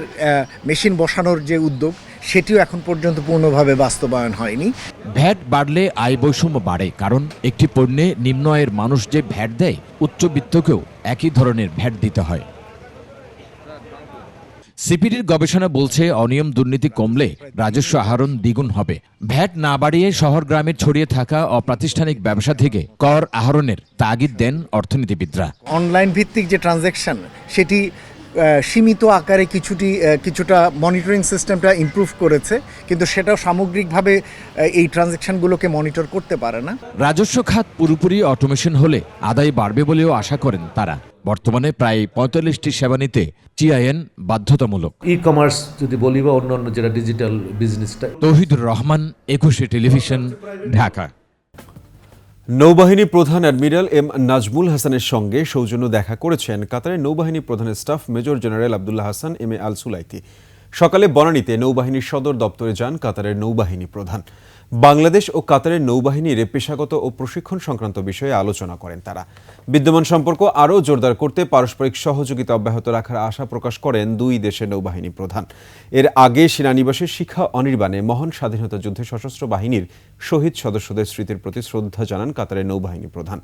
machine বসানোর যে উদ্যোগ, সেটিও এখন পর্যন্ত পূর্ণভাবে বাস্তবায়ন হয়নি। ভ্যাট বাড়লে আয় বৈষম্য বাড়ে, কারণ একটি পণ্যে নিম্ন আয়ের মানুষ যে ভ্যাট দেয়, উচ্চবিত্তকেও একই ধরনের ভ্যাট দিতে হয়। সিপিডির গবেষণা বলছে অনিয়ম দুর্নীতি কমলে রাজস্ব আহরণ দ্বিগুণ হবে। ভ্যাট না বাড়িয়ে শহর গ্রামে ছড়িয়ে থাকা অপ্রাতিষ্ঠানিক ব্যবসা থেকে কর আহরণের তাগিদ দেন অর্থনীতিবিদরা। অনলাইন ভিত্তিক যে ট্রানজ্যাকশন, সেটি সীমিত আকারে কিছুটা মনিটরিং সিস্টেমটা ইমপ্রুভ করেছে, কিন্তু সেটাও সামগ্রিকভাবে এই ট্রানজ্যাকশনগুলোকে মনিটর করতে পারে না। রাজস্ব খাত পুরোপুরি অটোমেশন হলে আদায় বাড়বে বলেও আশা করেন তারা। বর্তমানে প্রায় 45টি সেবা নিতে টিআইএন বাধ্যতামূলক। ই কমার্স যদি বলি বা অন্যান্য যেটা ডিজিটাল বিজনেসটা। তৌহিদুর রহমান, 21 টেলিভিশন, ঢাকা। নৌবাহিনী প্রধান অ্যাডমিরাল এম নাজমুল হাসানের সঙ্গে সৌজন্য দেখা করেছেন কাতারের নৌবাহিনী প্রধানের staff major general Abdullah Hasan M A Al Sulaiti. সকালে বনানীতে নৌবাহিনীর সদর দপ্তরে যান কাতারের নৌবাহিনী প্রধান। বাংলাদেশ ও কাতারের নৌবাহিনীর পেশাগত ও প্রশিক্ষণ সংক্রান্ত বিষয়ে আলোচনা করেন তারা। বিদ্যমান সম্পর্ক আরও জোরদার করতে পারস্পরিক সহযোগিতা অব্যাহত রাখার আশা প্রকাশ করেন দুই দেশের নৌবাহিনী প্রধান। এর আগে সেনানিবাসে শিখা অনির্বাণে মহান স্বাধীনতা যুদ্ধে সশস্ত্র বাহিনীর শহীদ সদস্যদের স্মৃতির প্রতি শ্রদ্ধা জানান কাতারের নৌবাহিনী প্রধান।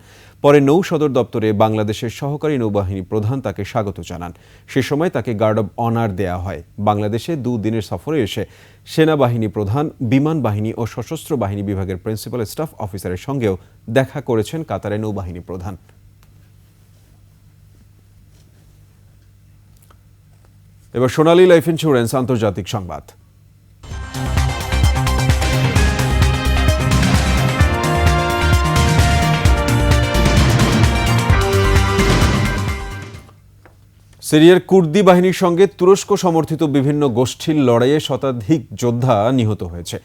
পরে নৌ সদর দপ্তরে বাংলাদেশের সহকারী নৌবাহিনী প্রধান তাকে স্বাগত জানান। সে সময় তাকে গার্ড অব অনার দেয়া হয়। বাংলাদেশে 2 দিনের সফরে এসে সেনাবাহিনী প্রধান, বিমান বাহিনী ও সশস্ত্র বাহিনী বিভাগের প্রিন্সিপাল স্টাফ অফিসারের সঙ্গেও দেখা করেছেন কাতারের নৌবাহিনী প্রধান। এবার সোনালী লাইফ ইন্স্যুরেন্স আন্তর্জাতিক সংবাদ। সিরিয়ার কুর্দি বাহিনীর সঙ্গে তুরস্ক সমর্থিত বিভিন্ন গোষ্ঠীর লড়াইয়ে শতাধিক যোদ্ধা নিহত হয়েছে।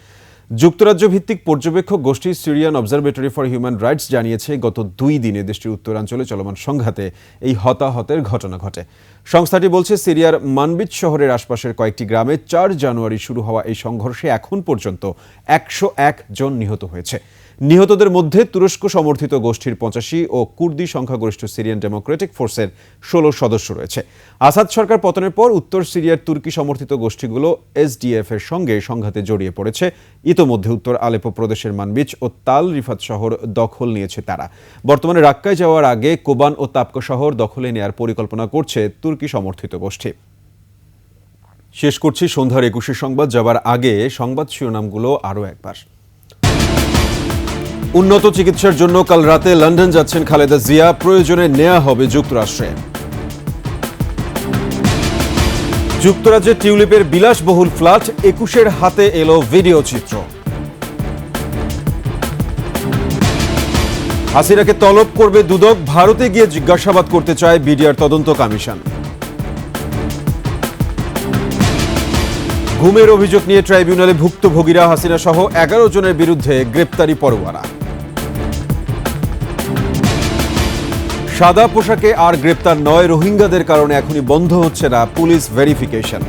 যুক্তরাজ্য ভিত্তিক পর্যবেক্ষক গোষ্ঠী Syrian observatory for human rights জানিয়েছে, গত 2 দিনে দেশটির উত্তরাঞ্চলে চলমান সংঘাতে এই হতাহতের ঘটনা ঘটে। সংস্থাটি বলছে, সিরিয়ার মানবিজ শহরের আশপাশের কয়েকটি গ্রামে 4 জানুয়ারি শুরু হওয়া এই সংঘর্ষে এখন পর্যন্ত 101 জন নিহত হয়েছে। নিহতদের মধ্যে তুরস্ক সমর্থিত গোষ্ঠীর 85 ও কুর্দি সংখ্যাগরিষ্ঠ সিরিয়ান ডেমোক্রেটিক ফোর্সের 16 সদস্য রয়েছে। আসাদ সরকার পতনের পর উত্তর সিরিয়ার তুর্কি সমর্থিত গোষ্ঠীগুলো এসডিএফ এর সঙ্গে সংঘাতে জড়িয়ে পড়েছে। ইতোমধ্যে উত্তর আলেপো প্রদেশের মানবিজ ও তাল রিফাত শহর দখল নিয়েছে তারা। বর্তমানে রাক্কায় যাওয়ার আগে কোবান ও তাপকো শহর দখলে নেয়ার পরিকল্পনা করছে তুর্কি সমর্থিত গোষ্ঠী। শেষ করছি সন্ধ্যার 21 সংবাদ। যাবার আগে সংবাদ শিরোনামগুলো আরও একবার। উন্নত চিকিৎসার জন্য কাল রাতে লন্ডন যাচ্ছেন খালেদা জিয়া, প্রয়োজনে নেওয়া হবে যুক্তরাষ্ট্রে। যুক্তরাজ্যে টিউলিপের বিলাসবহুল ফ্ল্যাট, 21-এর হাতে এলো ভিডিও চিত্র। হাসিনাকে তলব করবে দুদক, ভারতে গিয়ে জিজ্ঞাসাবাদ করতে চায় বিডিআর তদন্ত কমিশন। ঘুমের অভিযোগ নিয়ে ট্রাইব্যুনালে ভুক্তভোগীরা, হাসিনা সহ 11 জনের বিরুদ্ধে গ্রেপ্তারি পরোয়ানা। সাদা পোশাকে আর গ্রেপ্তার নয়, রোহিঙ্গাদের কারণে এখনই বন্ধ হচ্ছে না পুলিশ ভেরিফিকেশন।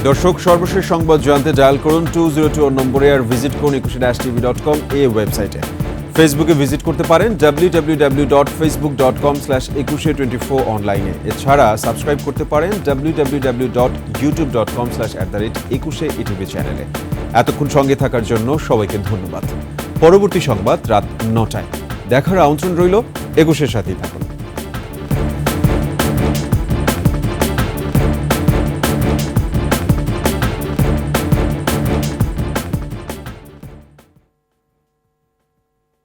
দর্শক, সর্বশেষ সংবাদ জানতে ডায়াল করুন 202 নম্বরে, আর ভিজিট করুন 21-tv.com এই ওয়েবসাইটে। ফেসবুকে ভিজিট করতে পারেন www.facebook.com/2124 অনলাইনে। এছাড়া সাবস্ক্রাইব করতে পারেন www.youtube.com/@21etv চ্যানেলে। এতক্ষণ সঙ্গে থাকার জন্য সবাইকে ধন্যবাদ। পরবর্তী সংবাদ রাত 9টায় দেখার আমন্ত্রণ রইল। 21-এর সাথেই থাকুন।